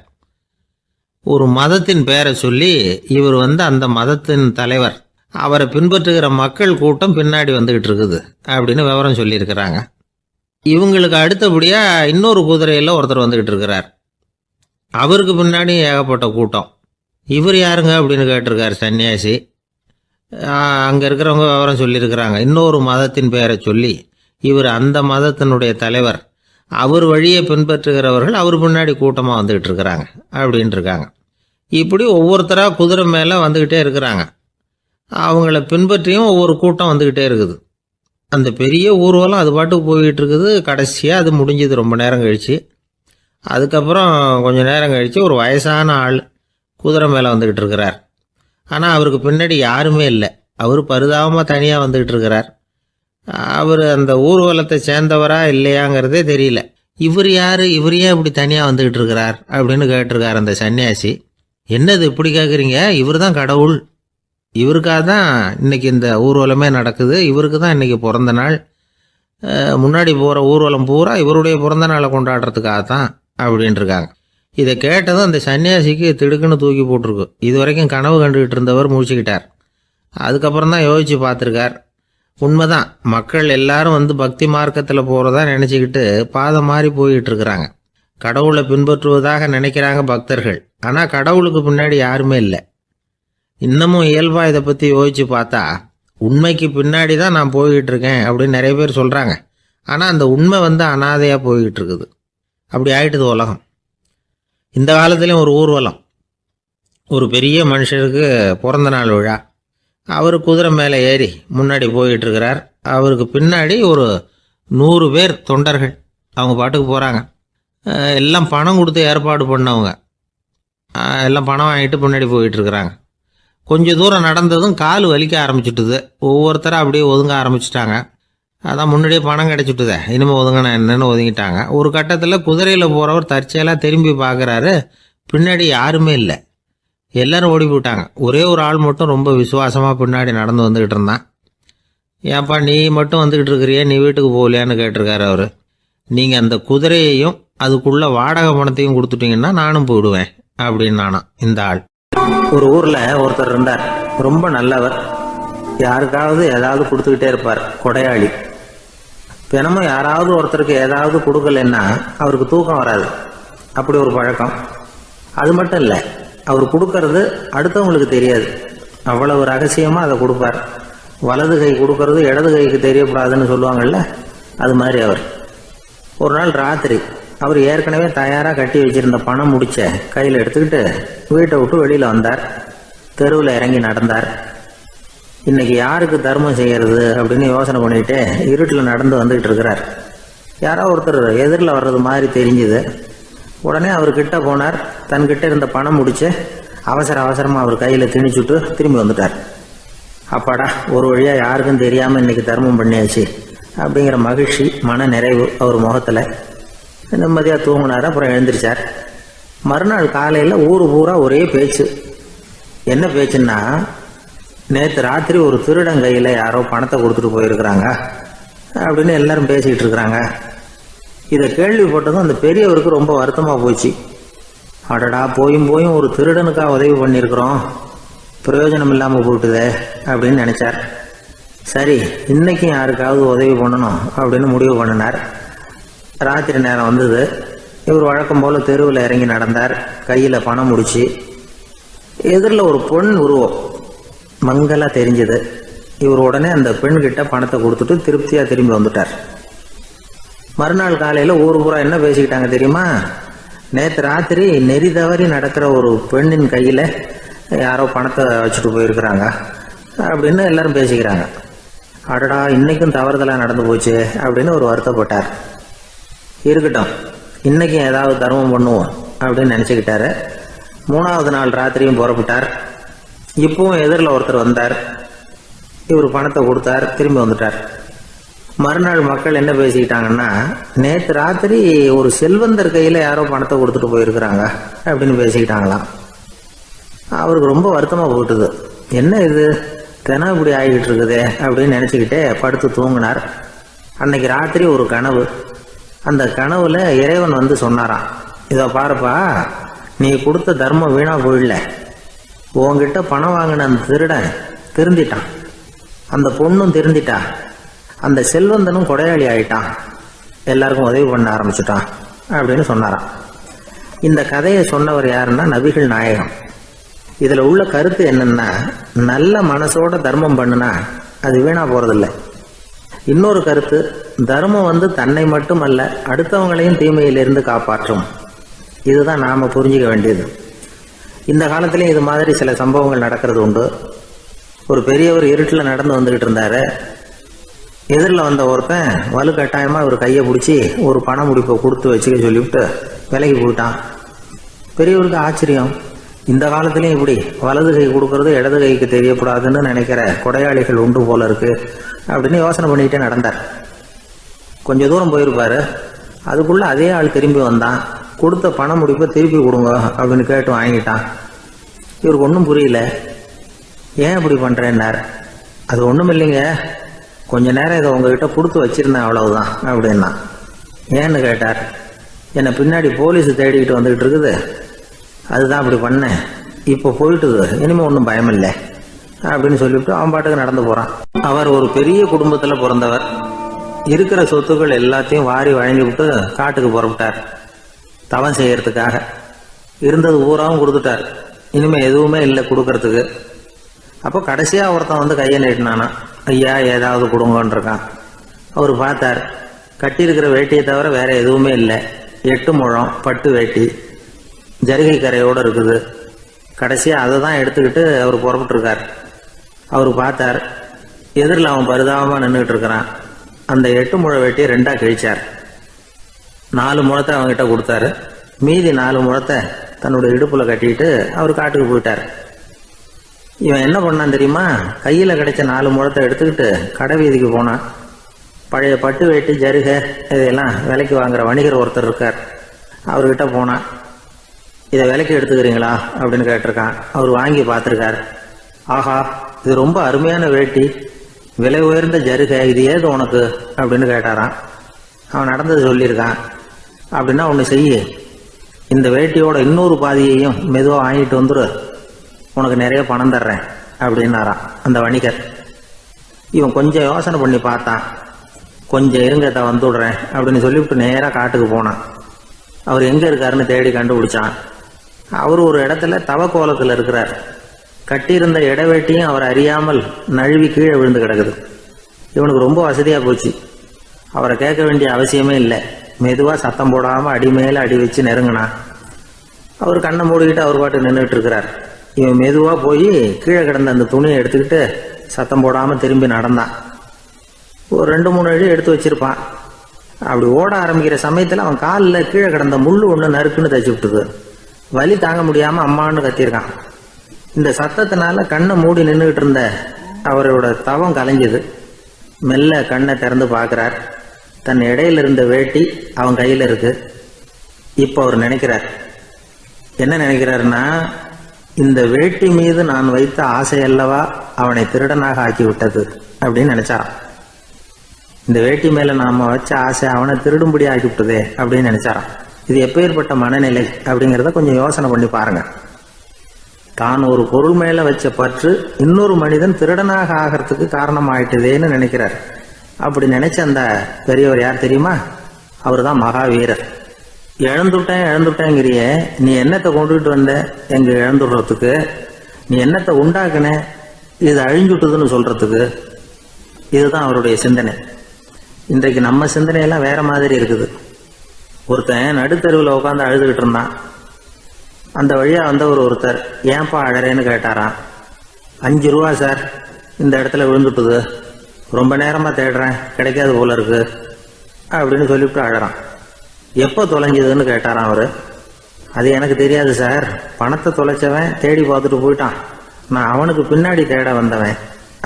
ஒரு மதத்தின் பேரை சொல்லி இவர் அந்த மதத்தின் தலைவர், அவரை பின்பற்றுகிற மக்கள் கூட்டம் பின்னாடி வந்துக்கிட்டு இருக்குது அப்படின்னு விவரம் சொல்லியிருக்கிறாங்க. இவங்களுக்கு அடுத்தபடியாக இன்னொரு குதிரையில் ஒருத்தர் வந்துக்கிட்டு இருக்கிறார். அவருக்கு பின்னாடி ஏகப்பட்ட கூட்டம். இவர் யாருங்க அப்படின்னு கேட்டிருக்கார் சன்னியாசி. அங்கே இருக்கிறவங்க விவரம் சொல்லியிருக்கிறாங்க. இன்னொரு மதத்தின் பெயரை சொல்லி இவர் அந்த மதத்தினுடைய தலைவர், அவர் வழியை பின்பற்றுகிறவர்கள் அவர் பின்னாடி கூட்டமாக வந்துக்கிட்டு இருக்கிறாங்க அப்படின்ட்டு இருக்காங்க. இப்படி ஒவ்வொருத்தராக குதிரை மேலே வந்துக்கிட்டே இருக்கிறாங்க. அவங்கள பின்பற்றியும் ஒவ்வொரு கூட்டம் வந்துக்கிட்டே இருக்குது. அந்த பெரிய ஊர்வலம் அது பாட்டுக்கு போய்கிட்டு இருக்குது. கடைசியாக அது முடிஞ்சது ரொம்ப நேரம் கழித்து. அதுக்கப்புறம் கொஞ்சம் நேரம் கழித்து ஒரு வயசான ஆள் குதிரை மேலே வந்துக்கிட்டு இருக்கிறார். ஆனால் அவருக்கு பின்னாடி யாருமே இல்லை. அவர் பரிதாபமாக தனியாக வந்துக்கிட்டு இருக்கிறார். அவர் அந்த ஊர்வலத்தை சேர்ந்தவரா இல்லையாங்கிறதே தெரியல. இவர் யார், இவர் ஏன் இப்படி தனியாக வந்துக்கிட்டு இருக்கிறார் அப்படின்னு கேட்டிருக்கார் அந்த சன்னியாசி. என்னது இப்படி கேட்குறீங்க? இவர் தான் கடவுள், இவருக்காக தான் இன்றைக்கி இந்த ஊர்வலமே நடக்குது, இவருக்கு தான் இன்றைக்கி பிறந்த நாள், முன்னாடி போகிற ஊர்வலம் பூரா இவருடைய பிறந்த நாளை கொண்டாடுறதுக்காக தான் அப்படின்ட்டுருக்காங்க. இதை கேட்டதும் அந்த சன்னியாசிக்கு திடுக்குன்னு தூக்கி போட்டிருக்கு. இது வரைக்கும் கனவு கண்டுகிட்டு இருந்தவர் முடிச்சுக்கிட்டார். அதுக்கப்புறம் தான் யோசித்து பார்த்துருக்கார். உண்மைதான், மக்கள் எல்லாரும் பக்தி மார்க்கத்தில் போகிறதா நினச்சிக்கிட்டு பாதை மாறி போய்கிட்டு இருக்கிறாங்க. கடவுளை பின்பற்றுவதாக நினைக்கிறாங்க பக்தர்கள். ஆனால் கடவுளுக்கு பின்னாடி யாருமே இல்லை. இன்னமும் இயல்பாக இதை பற்றி யோசித்து பார்த்தா உண்மைக்கு பின்னாடி தான் நான் போய்கிட்டு இருக்கேன் அப்படின்னு நிறைய பேர் சொல்கிறாங்க. ஆனால் அந்த உண்மை அனாதையாக போய்கிட்டு இருக்குது. அப்படி ஆயிட்டுது உலகம். இந்த காலத்துலேயும் ஒரு ஊர்வலம், ஒரு பெரிய மனுஷருக்கு பிறந்த நாள் விழா. அவர் குதிரை மேலே ஏறி முன்னாடி போய்கிட்டு இருக்கிறார். அவருக்கு பின்னாடி ஒரு 100 பேர் தொண்டர்கள் அவங்க பாட்டுக்கு போகிறாங்க. எல்லாம் பணம் கொடுத்து ஏற்பாடு பண்ணவங்க. எல்லாம் பணம் வாங்கிட்டு முன்னாடி போயிட்டுருக்குறாங்க. கொஞ்சம் தூரம் நடந்ததும் கால் வலிக்க ஆரம்பிச்சுட்டுது. ஒவ்வொருத்தரும் அப்படியே ஒதுங்க ஆரம்பிச்சிட்டாங்க. அதான் முன்னாடியே பணம் கிடச்சிட்டுதே, இனிமேல் ஒதுங்கினா என்னன்னு ஒதுங்கிட்டாங்க. ஒரு கட்டத்தில் குதிரையில் போகிறவர் தற்செயலாக திரும்பி பார்க்குறாரு. பின்னாடி யாருமே இல்லை, எல்லோரும் ஓடி போயிட்டாங்க. ஒரே ஒரு ஆள் மட்டும் ரொம்ப விசுவாசமாக பின்னாடி நடந்து வந்துக்கிட்டு இருந்தான். ஏன்ப்பா நீ மட்டும் வந்துக்கிட்டு இருக்கிறியே, நீ வீட்டுக்கு போகலையான்னு கேட்டிருக்காரு அவர். நீங்கள் அந்த குதிரையையும் அதுக்குள்ள வாடகை பணத்தையும் கொடுத்துட்டீங்கன்னா நானும் போயிடுவேன் அப்படின்னு நானாம் இந்த ஆள். ஒரு ஊரில் ஒருத்தர் இருந்தார், ரொம்ப நல்லவர். யாருக்காவது ஏதாவது கொடுத்துக்கிட்டே இருப்பார், கொடையாளி. தினமும் யாராவது ஒருத்தருக்கு ஏதாவது கொடுக்கலன்னா அவருக்கு தூக்கம் வராது. அப்படி ஒரு பழக்கம். அது மட்டும் இல்லை, அவர் கொடுக்கறது அடுத்தவங்களுக்கு தெரியாது. அவ்வளவு ரகசியமாக அதை கொடுப்பார். வலது கை கொடுக்கறது இடது கைக்கு தெரியக்கூடாதுன்னு சொல்லுவாங்கள்ல, அது மாதிரி அவர். ஒரு நாள் ராத்திரி அவர் ஏற்கனவே தயாராக கட்டி வச்சிருந்த பணம் முடிச்ச கையில் எடுத்துக்கிட்டு வீட்டை விட்டு வெளியில் வந்தார். தெருவில் இறங்கி நடந்தார். இன்னைக்கு யாருக்கு தர்மம் செய்கிறது அப்படின்னு யோசனை பண்ணிட்டு இருட்டில் நடந்து வந்துக்கிட்டு இருக்கிறார். யாரோ ஒருத்தர் எதிரில் வர்றது மாதிரி தெரிஞ்சுது. உடனே அவர் கிட்ட போனார். தன்கிட்ட இருந்த பணம் முடிச்சு அவசரமாக அவர் கையில் திணிச்சுட்டு திரும்பி வந்துட்டார். அப்பாடா, ஒரு வழியாக யாருக்கும் தெரியாமல் இன்னைக்கு தர்மம் பண்ணியாச்சு அப்படிங்கிற மகிழ்ச்சி, மன நிறைவு அவர் முகத்தில். நிம்மதியாக தூங்கினார். அப்புறம் எழுந்திரிச்சார். மறுநாள் காலையில் ஊர் பூரா ஒரே பேச்சு. என்ன பேச்சுன்னா, நேற்று ராத்திரி ஒரு திருடன் கையில் யாரோ பணத்தை கொடுத்துட்டு போயிருக்கிறாங்க அப்படின்னு எல்லாரும் பேசிக்கிட்டு இருக்கிறாங்க. இதை கேள்விப்பட்டதும் அந்த பெரியவருக்கு ரொம்ப வருத்தமாக போச்சு. அடடா, போயும் ஒரு திருடனுக்காக உதவி பண்ணியிருக்கிறோம், பிரயோஜனம் இல்லாமல் போட்டுதே அப்படின்னு நினச்சார். சரி, இன்னைக்கும் யாருக்காவது உதவி பண்ணணும் அப்படின்னு முடிவு பண்ணினார். ராத்திரி நேரம் வந்தது. இவர் வழக்கம் போல் தெருவில் இறங்கி நடந்தார். கையில் பணம் முடிச்சு. எதிரில் ஒரு பெண் உருவம் மங்கலாக தெரிஞ்சது. இவர் உடனே அந்த பெண்கிட்ட பணத்தை கொடுத்துட்டு திருப்தியாக திரும்பி வந்துட்டார். மறுநாள் காலையில் ஊர் பூரா என்ன பேசிக்கிட்டாங்க தெரியுமா? நேற்று ராத்திரி நெறி தவறி நடக்கிற ஒரு பெண்ணின் கையில் யாரோ பணத்தை வச்சுட்டு போயிருக்கிறாங்க அப்படின்னு எல்லாரும் பேசிக்கிறாங்க. அடடா, இன்னைக்கும் தவறுதலாக நடந்து போச்சு அப்படின்னு ஒரு வருத்தப்பட்டார். இருக்கட்டும், இன்னைக்கும் ஏதாவது தர்மம் பண்ணுவோம் அப்படின்னு நினச்சிக்கிட்டாரு. 3வது நாள் ராத்திரியும் புறப்பட்டார். இப்பவும் எதிரில் ஒருத்தர் வந்தார். இவர் பணத்தை கொடுத்தார், திரும்பி வந்துட்டார். மறுநாள் மக்கள் என்ன பேசிக்கிட்டாங்கன்னா, நேற்று ராத்திரி ஒரு செல்வந்தர் கையில் யாரோ பணத்தை கொடுத்துட்டு போயிருக்கிறாங்க அப்படின்னு பேசிக்கிட்டாங்களாம். அவருக்கு ரொம்ப வருத்தமாக போட்டுது. என்ன இது, தினம் இப்படி ஆகிட்டு இருக்குதே அப்படின்னு நினச்சிக்கிட்டே படுத்து தூங்கினார். அன்னைக்கு ராத்திரி ஒரு கனவு. அந்த கனவுல இறைவன் வந்து சொன்னாராம், இதை பாருப்பா, நீ கொடுத்த தர்மம் வீணா போயிடல. உன்கிட்ட பணம் வாங்கின அந்த திருடன் திருந்திட்டான், அந்த பொண்ணும் திருந்திட்டா, அந்த செல்வந்தனும் கொடையாளி ஆயிட்டான், எல்லாருக்கும் உதவி பண்ண ஆரம்பிச்சுட்டான் அப்படின்னு சொன்னாராம். இந்த கதையை சொன்னவர் யாருன்னா நபிகள் நாயகம். இதுல உள்ள கருத்து என்னன்னா, நல்ல மனசோட தர்மம் பண்ணுனா அது வீணா போறதில்லை. இன்னொரு கருத்து, தர்மம் வந்து தன்னை மட்டுமல்ல அடுத்தவங்களையும் தீமையிலிருந்து காப்பாற்றும். இதுதான் நாம புரிஞ்சுக்க வேண்டியது. இந்த காலத்திலேயும் இது மாதிரி சில சம்பவங்கள் நடக்கிறது உண்டு. ஒரு பெரியவர் இருட்டில் நடந்து வந்துகிட்டு இருந்தாரு. எதிரில் வந்த ஒருத்தன் வலுக்கட்டாயமா ஒரு கையை பிடிச்சி ஒரு பண முடிப்பை கொடுத்து வச்சுக்க சொல்லிவிட்டு விலைக்கு போயிட்டான். பெரியவருக்கு ஆச்சரியம், இந்த காலத்திலையும் இப்படி வலது கை கொடுக்கறது இடது கைக்கு தெரியக்கூடாதுன்னு நினைக்கிற கொடையாளிகள் உண்டு போல இருக்கு அப்படின்னு யோசனை பண்ணிக்கிட்டே நடந்தார். கொஞ்சம் தூரம் போயிருப்பாரு. அதுக்குள்ள அதே ஆள் திரும்பி வந்தான். கொடுத்த பண முடிப்பை திருப்பி கொடுங்க அப்படின்னு கேட்டு வாங்கிட்டான். இவருக்கு ஒன்றும் புரியல. ஏன் இப்படி பண்றேன்னார். அது ஒன்றும் இல்லைங்க, கொஞ்ச நேரம் இதை உங்ககிட்ட கொடுத்து வச்சிருந்தேன் அவ்வளவுதான் அப்படின்னா. ஏன்னு கேட்டார். என்னை பின்னாடி போலீஸ் தேடிக்கிட்டு வந்துகிட்டு இருக்குது, அதுதான் அப்படி பண்ணேன், இப்போ போயிட்டுது, இனிமே ஒன்றும் பயமில்லை அப்படின்னு சொல்லிவிட்டு அவன் பாட்டுக்கு நடந்து போறான். அவர் ஒரு பெரிய குடும்பத்தில் பிறந்தவர். இருக்கிற சொத்துக்கள் எல்லாத்தையும் வாரி வழங்கி விட்டு காட்டுக்கு புறப்பட்டார் தவம் செய்யறதுக்காக. இருந்தது ஊராவும் கொடுத்துட்டார், இனிமே எதுவுமே இல்லை கொடுக்கறதுக்கு. அப்போ கடைசியா ஒருத்தன் வந்து கையை நீட்டினானா, ஐயா ஏதாவது கொடுங்கன்னு இருக்கான். அவர் பார்த்தார், கட்டியிருக்கிற வேட்டியை தவிர வேற எதுவுமே இல்லை. 8 முழம் பட்டு வேட்டி, ஜரிகை கரையோடு இருக்குது. கடைசியாக அதை தான் எடுத்துக்கிட்டு அவர் புறப்பட்டுருக்கார். அவர் பார்த்தார், எதிரில் அவன் பரிதாபமாக நின்றுக்கிட்டு இருக்கிறான். அந்த 8 முழ வேட்டியை 2ஆக கிழிச்சார். 4 முழத்தை அவங்ககிட்ட கொடுத்தாரு. மீதி 4 முழத்தை தன்னோட இடுப்பில் கட்டிக்கிட்டு அவர் காட்டுக்கு போயிட்டார். இவன் என்ன பண்ணான் தெரியுமா, கையில் கிடைச்ச 4 முழத்தை எடுத்துக்கிட்டு கடை வீதிக்கு போனான். பழைய பட்டு வேட்டி ஜருகை இதையெல்லாம் விலைக்கு வாங்குற வணிகர் ஒருத்தர் இருக்கார். அவர்கிட்ட போனான். இதை விலைக்கு எடுத்துக்கிறீங்களா அப்படின்னு கேட்டிருக்கான். அவர் வாங்கி பார்த்துருக்கார். ஆஹா, இது ரொம்ப அருமையான வேட்டி, விலை உயர்ந்த ஜருகை, இது ஏது உனக்கு அப்படின்னு கேட்டாரான். அவன் நடந்தது சொல்லியிருக்கான். அப்படின்னா ஒன்று செய்ய, இந்த வேட்டியோட இன்னொரு பாதியையும் மெதுவாக வாங்கிட்டு வந்துரு, உனக்கு நிறைய பணம் தர்றேன் அப்படின்னாரான் அந்த வணிகர். இவன் கொஞ்சம் யோசனை பண்ணி பார்த்தான். கொஞ்சம் இருங்க, வந்து விடுறேன் அப்படின்னு சொல்லிவிட்டு நேராக காட்டுக்கு போனான். அவர் எங்கே இருக்காருன்னு தேடி கண்டுபிடிச்சான். அவர் ஒரு இடத்துல தவக்கோலத்தில் இருக்கிறார். கட்டியிருந்த இடவேட்டியும் அவர் அறியாமல் நழுவி கீழே விழுந்து கிடக்குது. இவனுக்கு ரொம்ப வசதியாக போச்சு. அவரை கேட்க வேண்டிய அவசியமே இல்லை. மெதுவாக சத்தம் போடாமல் அடி மேலே அடி வச்சு நெருங்கினான். அவர் கண்ணை மூடிக்கிட்டு அவர் பாட்டு நின்றுட்டு இருக்கிறார். இவன் மெதுவாக போய் கீழே கிடந்த அந்த துணியை எடுத்துக்கிட்டு சத்தம் போடாமல் திரும்பி நடந்தான். ஒரு 2-3 அடி எடுத்து வச்சிருப்பான். அப்படி ஓட ஆரம்பிக்கிற சமயத்தில் அவன் காலில் கீழே கிடந்த முள்ளு ஒன்று நறுக்குன்னு தச்சு விட்டுது. வலி தாங்க முடியாமல் அம்மான்னு கத்திருக்கான். இந்த சத்தத்தினால கண்ணை மூடி நின்றுகிட்டு இருந்த அவரோட தவம் கலைஞ்சது. மெல்ல கண்ணை திறந்து பார்க்குறார். தன் இடையில இருந்த வேட்டி அவன் கையில் இருக்கு. இப்போ அவர் நினைக்கிறார், என்ன நினைக்கிறாருன்னா, இந்த வேட்டி மீது நான் வைத்த ஆசை அல்லவா அவனை திருடனாக ஆக்கி விட்டது அப்படின்னு நினைச்சாராம். இந்த வேட்டி மேல நாம வச்ச ஆசை அவனை திருடும்படி ஆக்கி விட்டதே அப்படின்னு நினைச்சாராம். இது எப்பேற்பட்ட மனநிலை அப்படிங்கிறத கொஞ்சம் யோசனை பண்ணி பாருங்க. தான் ஒரு பொருள் மேல வச்ச பற்று இன்னொரு மனிதன் திருடனாக ஆகிறதுக்கு காரணம் ஆயிட்டதேன்னு நினைக்கிறார். அப்படி நினைச்ச அந்த பெரியவர் யார் தெரியுமா? அவர் தான் மகாவீரர். இழந்துட்டேங்கிறிய, நீ என்னத்தை கொண்டுகிட்டு வந்த எங்க இழந்துடுறதுக்கு? நீ என்னத்தை உண்டாக்குன இது அழிஞ்சுட்டுதுன்னு சொல்றதுக்கு? இதுதான் அவருடைய சிந்தனை. இன்றைக்கு நம்ம சிந்தனையெல்லாம் வேற மாதிரி இருக்குது. ஒருத்தன் நடுத்தருவில் உட்காந்து அழுதுகிட்டு இருந்தான். அந்த வழியா வந்தவர் ஒருத்தர், ஏன்பா அழறேன்னு கேட்டாராம். 5 ரூபா சார், இந்த இடத்துல விழுந்துட்டுது, ரொம்ப நேரமா தேடுறேன், கிடைக்காது போல இருக்கு அப்படின்னு சொல்லிவிட்டு அழறான். எப்போ தொலைஞ்சதுன்னு கேட்டாராம் அவரு. அது எனக்கு தெரியாது சார், பணத்தை தொலைச்சவன் தேடி பார்த்துட்டு போயிட்டான், நான் அவனுக்கு பின்னாடி தேட வந்தவன்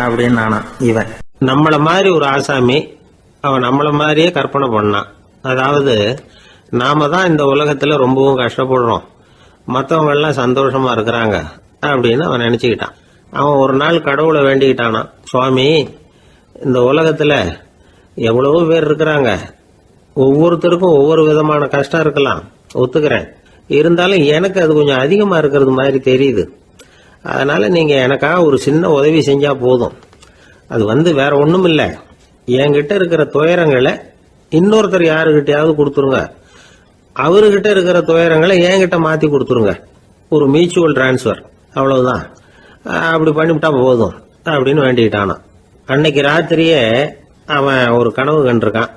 அப்படின்னு நானா. இவன் நம்மள மாதிரி ஒரு ஆசாமி, அவன் நம்மள மாதிரியே கற்பனை பண்ணான். அதாவது நாம தான் இந்த உலகத்துல ரொம்பவும் கஷ்டப்படுறோம், மற்றவங்க எல்லாம் சந்தோஷமா இருக்கிறாங்க அப்படின்னு அவன் நினைச்சுக்கிட்டான். அவன் ஒரு நாள் கடவுளை வேண்டிக்கிட்டானான், சுவாமி, இந்த உலகத்துல எவ்வளவோ பேர் இருக்கிறாங்க, ஒவ்வொருத்தருக்கும் ஒவ்வொரு விதமான கஷ்டம் இருக்கலாம், ஒத்துக்கிறேன். இருந்தாலும் எனக்கு அது கொஞ்சம் அதிகமா இருக்கிறது மாதிரி தெரியுது. அதனால நீங்க எனக்காக ஒரு சின்ன உதவி செஞ்சா போதும். அது வேற ஒண்ணும் இல்ல, என்கிட்ட இருக்கிற துயரங்களை இன்னொருத்தர் யாருகிட்டயாவது கொடுத்துருங்க, அவர்கிட்ட இருக்கிற துயரங்களை என்கிட்ட மாத்தி கொடுத்துருங்க. ஒரு மியூச்சுவல் டிரான்ஸ்பர், அவ்வளவுதான். அப்படி பண்ணிவிட்டா போதும் அப்படின்னு வேண்டிக்கிட்டானான். அன்னைக்கு ராத்திரியே அவன் ஒரு கனவு கண்டிருக்கான்.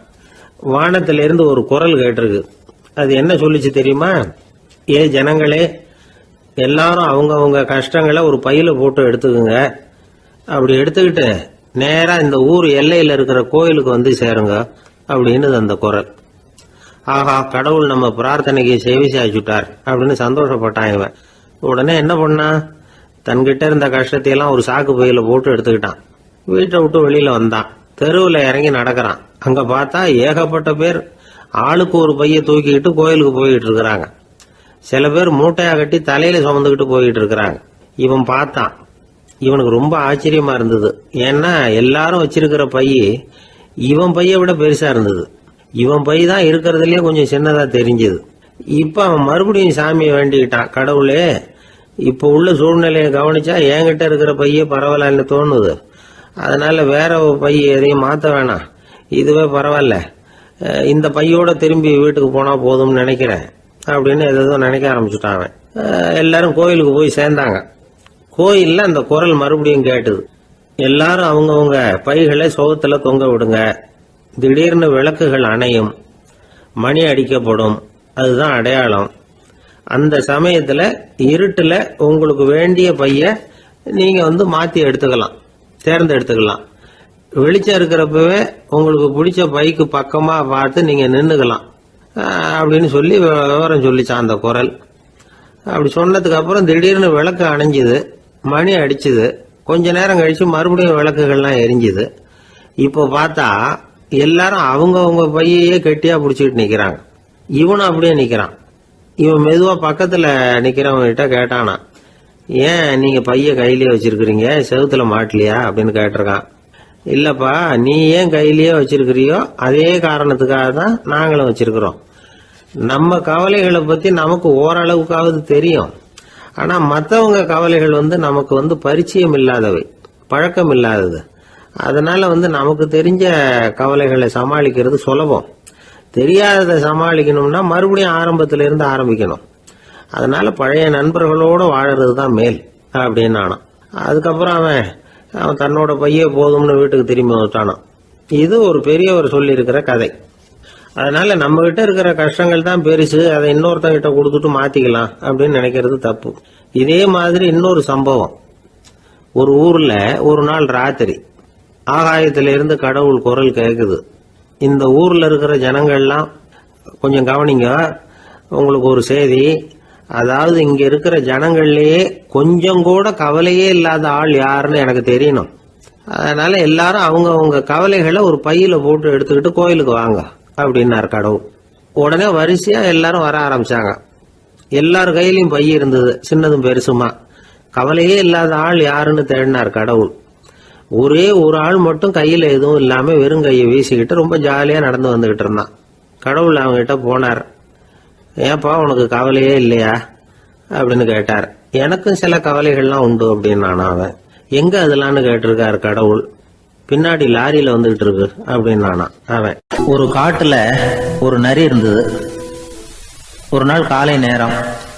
வானத்திலிருந்து ஒரு குரல் கேட்டிருக்கு. அது என்ன சொல்லிச்சு தெரியுமா? ஏ ஜனங்களே, எல்லாரும் அவங்கவங்க கஷ்டங்களை ஒரு பையில போட்டு எடுத்துக்குங்க. அப்படி எடுத்துக்கிட்டு நேரா இந்த ஊர் எல்லையில இருக்கிற கோயிலுக்கு வந்து சேருங்க அப்படின்னு அந்த குரல். ஆஹா, கடவுள் நம்ம பிரார்த்தனைக்கு செவி சாய்ச்சுட்டார் அப்படின்னு சந்தோஷப்பட்டான் இவன். உடனே என்ன பண்ணா, தன்கிட்ட இருந்த கஷ்டத்தையெல்லாம் ஒரு சாக்கு பையில போட்டு எடுத்துக்கிட்டான். வீட்டை விட்டு வெளியில வந்தான். தெருவில் இறங்கி நடக்கிறான். அங்க பார்த்தா ஏகப்பட்ட பேர் ஆளுக்கு ஒரு பைய தூக்கிக்கிட்டு கோயிலுக்கு போயிட்டு இருக்கிறாங்க. சில பேர் மூட்டையா கட்டி தலையில சுமந்துக்கிட்டு போயிட்டு இருக்கிறாங்க. இவன் பார்த்தான். இவனுக்கு ரொம்ப ஆச்சரியமா இருந்தது. ஏன்னா எல்லாரும் வச்சிருக்கிற பைய இவன் பைய விட பெருசா இருந்தது. இவன் பை தான் இருக்கிறதுலயே கொஞ்சம் சின்னதா தெரிஞ்சது. இப்ப அவன் மறுபடியும் சாமியை வேண்டிக்கிட்டான், கடவுளே, இப்ப உள்ள சூழ்நிலையை கவனிச்சா என்கிட்ட இருக்கிற பைய பரவாயில்லன்னு தோணுது. அதனால வேற பை எதையும் மாத்த வேணாம், இதுவே பரவாயில்ல, இந்த பையோட திரும்பி வீட்டுக்கு போனா போதும்னு நினைக்கிறேன் அப்படின்னு ஏதோ நினைக்க ஆரம்பிச்சுட்டான் அவன். எல்லாரும் கோயிலுக்கு போய் சேர்ந்தாங்க. கோயில்ல அந்த குரல் மறுபடியும் கேட்டுது. எல்லாரும் அவங்கவுங்க பைகளை சோகத்துல தொங்க விடுங்க. திடீர்னு விளக்குகள் அணையும், மணி அடிக்கப்படும், அதுதான் அடையாளம். அந்த சமயத்துல இருட்டுல உங்களுக்கு வேண்டிய பைய நீங்க மாத்தி எடுத்துக்கலாம், தேர்ந்தெடுத்துக்கலாம். வெளிச்சம் இருக்கிறப்பவே உங்களுக்கு பிடிச்ச பைக்கு பக்கமா பார்த்து நீங்க நின்னுக்கலாம் அப்படின்னு சொல்லி விவரம் சொல்லிச்சான் அந்த குரல். அப்படி சொன்னதுக்கு அப்புறம் திடீர்னு விளக்கு அணைஞ்சுது, மணி அடிச்சுது. கொஞ்ச நேரம் கழிச்சு மறுபடியும் விளக்குகள்லாம் எரிஞ்சுது. இப்போ பார்த்தா எல்லாரும் அவங்கவுங்க பையையே கெட்டியா பிடிச்சிட்டு நிக்கிறாங்க. இவனும் அப்படியே நிக்கிறான். இவன் மெதுவா பக்கத்துல நிக்கிறவங்க கிட்ட கேட்டானா, ஏன் நீங்க பைய கையிலேயே வச்சிருக்கிறீங்க, செவுத்துல மாட்டலையா அப்படின்னு கேட்டிருக்கான். இல்லப்பா, நீ ஏன் கையிலேயே வச்சிருக்கிறியோ அதே காரணத்துக்காக தான் நாங்களும் வச்சிருக்கிறோம். நம்ம கவலைகளை பத்தி நமக்கு ஓரளவுக்காவது தெரியும். ஆனா மற்றவங்க கவலைகள் நமக்கு பரிச்சயம் இல்லாதவை, பழக்கம் இல்லாதது. அதனால நமக்கு தெரிஞ்ச கவலைகளை சமாளிக்கிறது சுலபம். தெரியாததை சமாளிக்கணும்னா மறுபடியும் ஆரம்பத்தில இருந்து ஆரம்பிக்கணும். அதனால பழைய நண்பர்களோட வாழறது தான் மேல் அப்படின்னு நானான். அதுக்கப்புறம் அவன் தன்னோட பைய போதும்னு வீட்டுக்கு திரும்பி வந்துட்டானான். இது ஒரு பெரியவர் சொல்லி இருக்கிற கதை. அதனால நம்ம கிட்ட இருக்கிற கஷ்டங்கள் தான் பெருசு, அதை இன்னொருத்தங்கிட்ட கொடுத்துட்டு மாத்திக்கலாம் அப்படின்னு நினைக்கிறது தப்பு. இதே மாதிரி இன்னொரு சம்பவம். ஒரு ஊர்ல ஒரு நாள் ராத்திரி ஆகாயத்திலிருந்து கடவுள் குரல் கேக்குது. இந்த ஊர்ல இருக்கிற ஜனங்கள்லாம் கொஞ்சம் கவனிங்க, உங்களுக்கு ஒரு செய்தி. அதாவது இங்க இருக்கிற ஜனங்கள்லயே கொஞ்சம் கூட கவலையே இல்லாத ஆள் யாருன்னு எனக்கு தெரியணும். அதனால எல்லாரும் அவங்கவுங்க கவலைகளை ஒரு பையில போட்டு எடுத்துக்கிட்டு கோயிலுக்கு வாங்க அப்படின்னாரு கடவுள். உடனே வரிசையா எல்லாரும் வர ஆரம்பிச்சாங்க. எல்லார் கையிலயும் பை இருந்தது, சின்னதும் பெருசுமா. கவலையே இல்லாத ஆள் யாருன்னு தேடினார் கடவுள். ஒரே ஒரு ஆள் மட்டும் கையில எதுவும் இல்லாம வெறும் கையை வீசிக்கிட்டு ரொம்ப ஜாலியா நடந்து வந்துகிட்டு இருந்தான். கடவுள் அவங்க கிட்ட போனார். ஏப்பா, உனக்கு கவலையே இல்லையா அப்படின்னு கேட்டார். எனக்கும் சில கவலைகள்லாம் உண்டு அப்படின்னு அவன். எங்க அதெல்லாம்னு கேட்டிருக்காரு கடவுள். பின்னாடி லாரியில வந்துகிட்டு இருக்கு அப்படின்னு அவன். ஒரு காட்டுல ஒரு நரி இருந்தது. ஒரு நாள் காலை நேரம்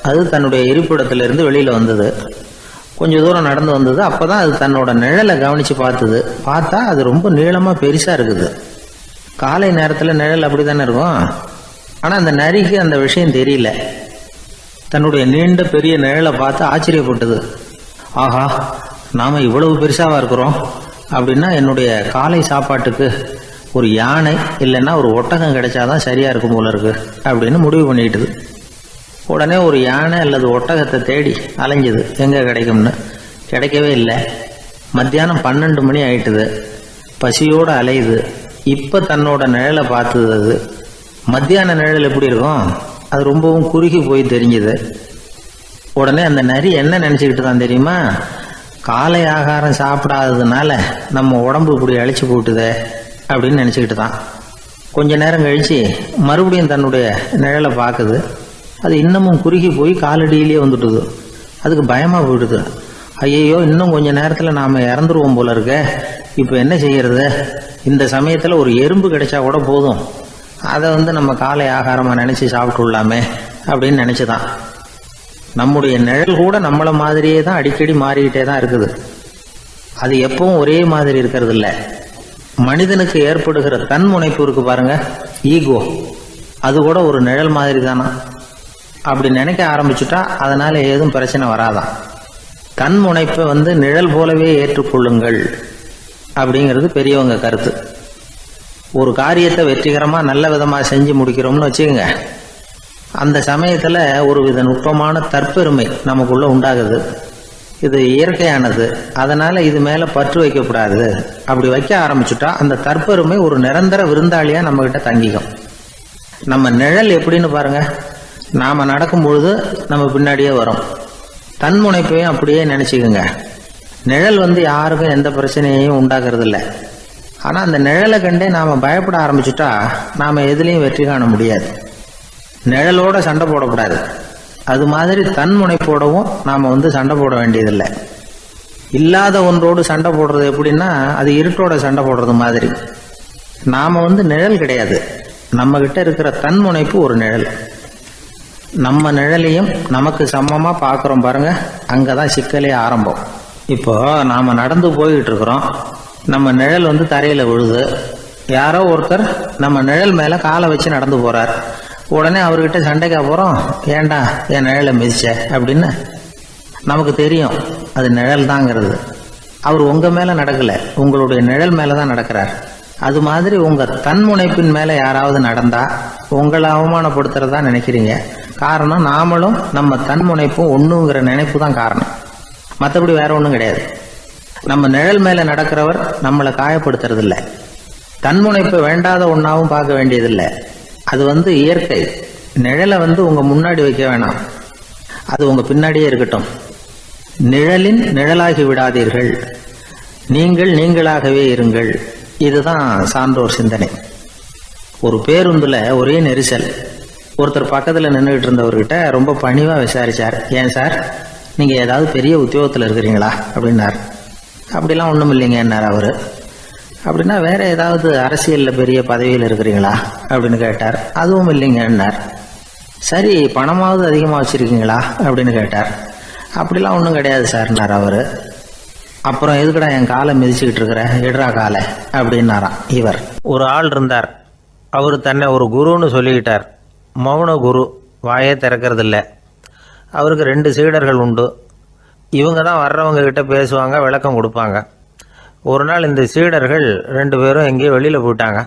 அது தன்னுடைய இருப்பிடத்திலிருந்து வெளியில வந்தது. கொஞ்ச தூரம் நடந்து வந்தது. அப்பதான் அது தன்னோட நிழலை கவனிச்சு பார்த்தது. பார்த்தா அது ரொம்ப நீளமா பெருசா இருக்குது. காலை நேரத்துல நிழல் அப்படித்தானே இருக்கும். ஆனா அந்த நரிக்கு அந்த விஷயம் தெரியல. தன்னுடைய நீண்ட பெரிய நிழலை பார்த்து ஆச்சரியப்பட்டது. ஆஹா, நாம இவ்வளவு பெருசாவா இருக்கிறோம் அப்படின்னா என்னுடைய காலை சாப்பாட்டுக்கு ஒரு யானை இல்லைன்னா ஒரு ஒட்டகம் கிடைச்சாதான் சரியா இருக்கும் போல இருக்கு அப்படின்னு முடிவு பண்ணிட்டுது. உடனே ஒரு யானை அல்லது ஒட்டகத்தை தேடி அலைஞ்சது, எங்க கிடைக்கும்னு. கிடைக்கவே இல்லை. மத்தியானம் 12 மணி ஆயிட்டுது. பசியோட அலையுது. இப்ப தன்னோட நிழலை பார்த்தது. அது மத்தியான நிழல் எப்படி இருக்கும், அது ரொம்பவும் குறுகி போய் தெரிஞ்சது. உடனே அந்த நரி என்ன நினைச்சுக்கிட்டு தான் தெரியுமா, காலை ஆகாரம் சாப்பிடாததுனால நம்ம உடம்பு இப்படி அழிச்சு போட்டுதே அப்படின்னு நினச்சிக்கிட்டு தான். கொஞ்ச நேரம் கழித்து மறுபடியும் தன்னுடைய நிழலை பார்க்குது. அது இன்னமும் குறுகி போய் காலடியிலே வந்துட்டுது. அதுக்கு பயமாக போயிடுது. ஐயையோ, இன்னும் கொஞ்ச நேரத்தில் நாம் இறந்துருவோம் போல இருக்க, இப்போ என்ன செய்யறது? இந்த சமயத்தில் ஒரு எறும்பு கிடைச்சா கூட போதும், அதை நம்ம காலை ஆகாரமாக நினச்சி சாப்பிட்டுள்ளாமே அப்படின்னு நினச்சிதான். நம்முடைய நிழல் கூட நம்மளை மாதிரியே தான் அடிக்கடி மாறிக்கிட்டே தான் இருக்குது. அது எப்பவும் ஒரே மாதிரி இருக்கிறது இல்லை. மனிதனுக்கு ஏற்படுகிற தன்முனைப்பு இருக்கு பாருங்க, ஈகோ, அது கூட ஒரு நிழல் மாதிரி தானா. அப்படி நினைக்க ஆரம்பிச்சுட்டா அதனால ஏதும் பிரச்சனை வராதான். தன்முனைப்பை நிழல் போலவே ஏற்றுக்கொள்ளுங்கள் அப்படிங்கிறது பெரியவங்க கருத்து. ஒரு காரியத்தை வெற்றிகரமா நல்ல விதமா செஞ்சு முடிக்கிறோம்னு வச்சுக்கோங்க, அந்த சமயத்துல ஒரு வித நுட்பமான தற்பெருமை நமக்குள்ள உண்டாகுது. இது இயற்கையானது, அதனால இது மேல பற்று வைக்கக்கூடாது. அப்படி வைக்க ஆரம்பிச்சுட்டா அந்த தற்பெருமை ஒரு நிரந்தர விருந்தாளியா நம்ம கிட்ட தங்கிக்கும். நம்ம நிழல் எப்படின்னு பாருங்க, நாம நடக்கும் பொழுது நம்ம பின்னாடியே வரும். தன்முனைப்பையும் அப்படியே நினைச்சுக்குங்க. நிழல் யாருக்கும் எந்த பிரச்சனையையும் உண்டாக்குறது இல்லை. ஆனா அந்த நிழலை கண்டே நாம பயப்பட ஆரம்பிச்சுட்டா நாம எதுலையும் வெற்றி காண முடியாது. நிழலோட சண்டை போடக்கூடாது. அது மாதிரி தன்முனைப்போடவும் நாம சண்டை போட வேண்டியதில்லை. இல்லாத ஒன்றோடு சண்டை போடுறது எப்படின்னா, அது இருட்டோட சண்டை போடுறது மாதிரி. நாம நிழல் கிடையாது, நம்ம கிட்ட இருக்கிற தன்முனைப்பு ஒரு நிழல். நம்ம நிழலையும் நமக்கு சமமா பார்க்குறோம் பாருங்க, அங்கதான் சிக்கலே ஆரம்பம். இப்போ நாம நடந்து போய்கிட்டு இருக்கிறோம், நம்ம நிழல் தரையில விழுது. யாரோ ஒருத்தர் நம்ம நிழல் மேல காலை வச்சு நடந்து போறார். உடனே அவர்கிட்ட சண்டைக்கா போறோம், ஏண்டா என் நிழலை மிதிச்ச அப்படின்னு. நமக்கு தெரியும் அது நிழல் தாங்கிறது. அவர் உங்க மேல நடக்கல, உங்களுடைய நிழல் மேலதான் நடக்கிறார். அது மாதிரி உங்க தன்முனைப்பின் மேல யாராவது நடந்தா உங்களை அவமானப்படுத்துறதா நினைக்கிறீங்க. காரணம், நாமளும் நம்ம தன்முனைப்பும் ஒண்ணுங்கிற நினைப்பு தான் காரணம், மற்றபடி வேற ஒன்றும் கிடையாது. நம்ம நிழல் மேல நடக்கிறவர் நம்மளை காயப்படுத்துறது இல்லை. தன்முனைப்பை வேண்டாத ஒன்னாவும் பார்க்க வேண்டியதில்லை. அது இயற்கை. நிழலை உங்க முன்னாடி வைக்க வேணாம், அது உங்க பின்னாடியே இருக்கட்டும். நிழலின் நிழலாகி விடாதீர்கள், நீங்கள் நீங்களாகவே இருங்கள். இதுதான் சான்றோர் சிந்தனை. ஒரு பேருந்துல ஒரே நெரிசல். ஒருத்தர் பக்கத்துல நின்றுகிட்டு இருந்தவர்கிட்ட ரொம்ப பணிவா விசாரிச்சார், ஏன் சார் நீங்க ஏதாவது பெரிய உத்தியோகத்தில் இருக்கிறீங்களா அப்படின்னார். அப்படிலாம் ஒன்றும் இல்லைங்கன்னார் அவரு. அப்படின்னா வேற ஏதாவது அரசியலில் பெரிய பதவியில் இருக்கிறீங்களா அப்படின்னு கேட்டார். அதுவும் இல்லைங்கன்னார். சரி, பணமாவது அதிகமாக வச்சிருக்கீங்களா அப்படின்னு கேட்டார். அப்படிலாம் ஒன்றும் கிடையாது சார்னார் அவரு. அப்புறம் எதுக்குடா என் காலை மிதிச்சுக்கிட்டு இருக்கிற, எடுறா காலை அப்படின்னாராம் இவர். ஒரு ஆள் இருந்தார். அவர் தன்னை ஒரு குருன்னு சொல்லிக்கிட்டார். மௌன குரு, வாயே திறக்கிறதில்ல. அவருக்கு 2 சீடர்கள் உண்டு. இவங்க தான் வர்றவங்க கிட்ட பேசுவாங்க, விளக்கம் கொடுப்பாங்க. ஒரு நாள் இந்த சீடர்கள் 2 பேரும் எங்கேயோ வெளியில் போயிட்டாங்க.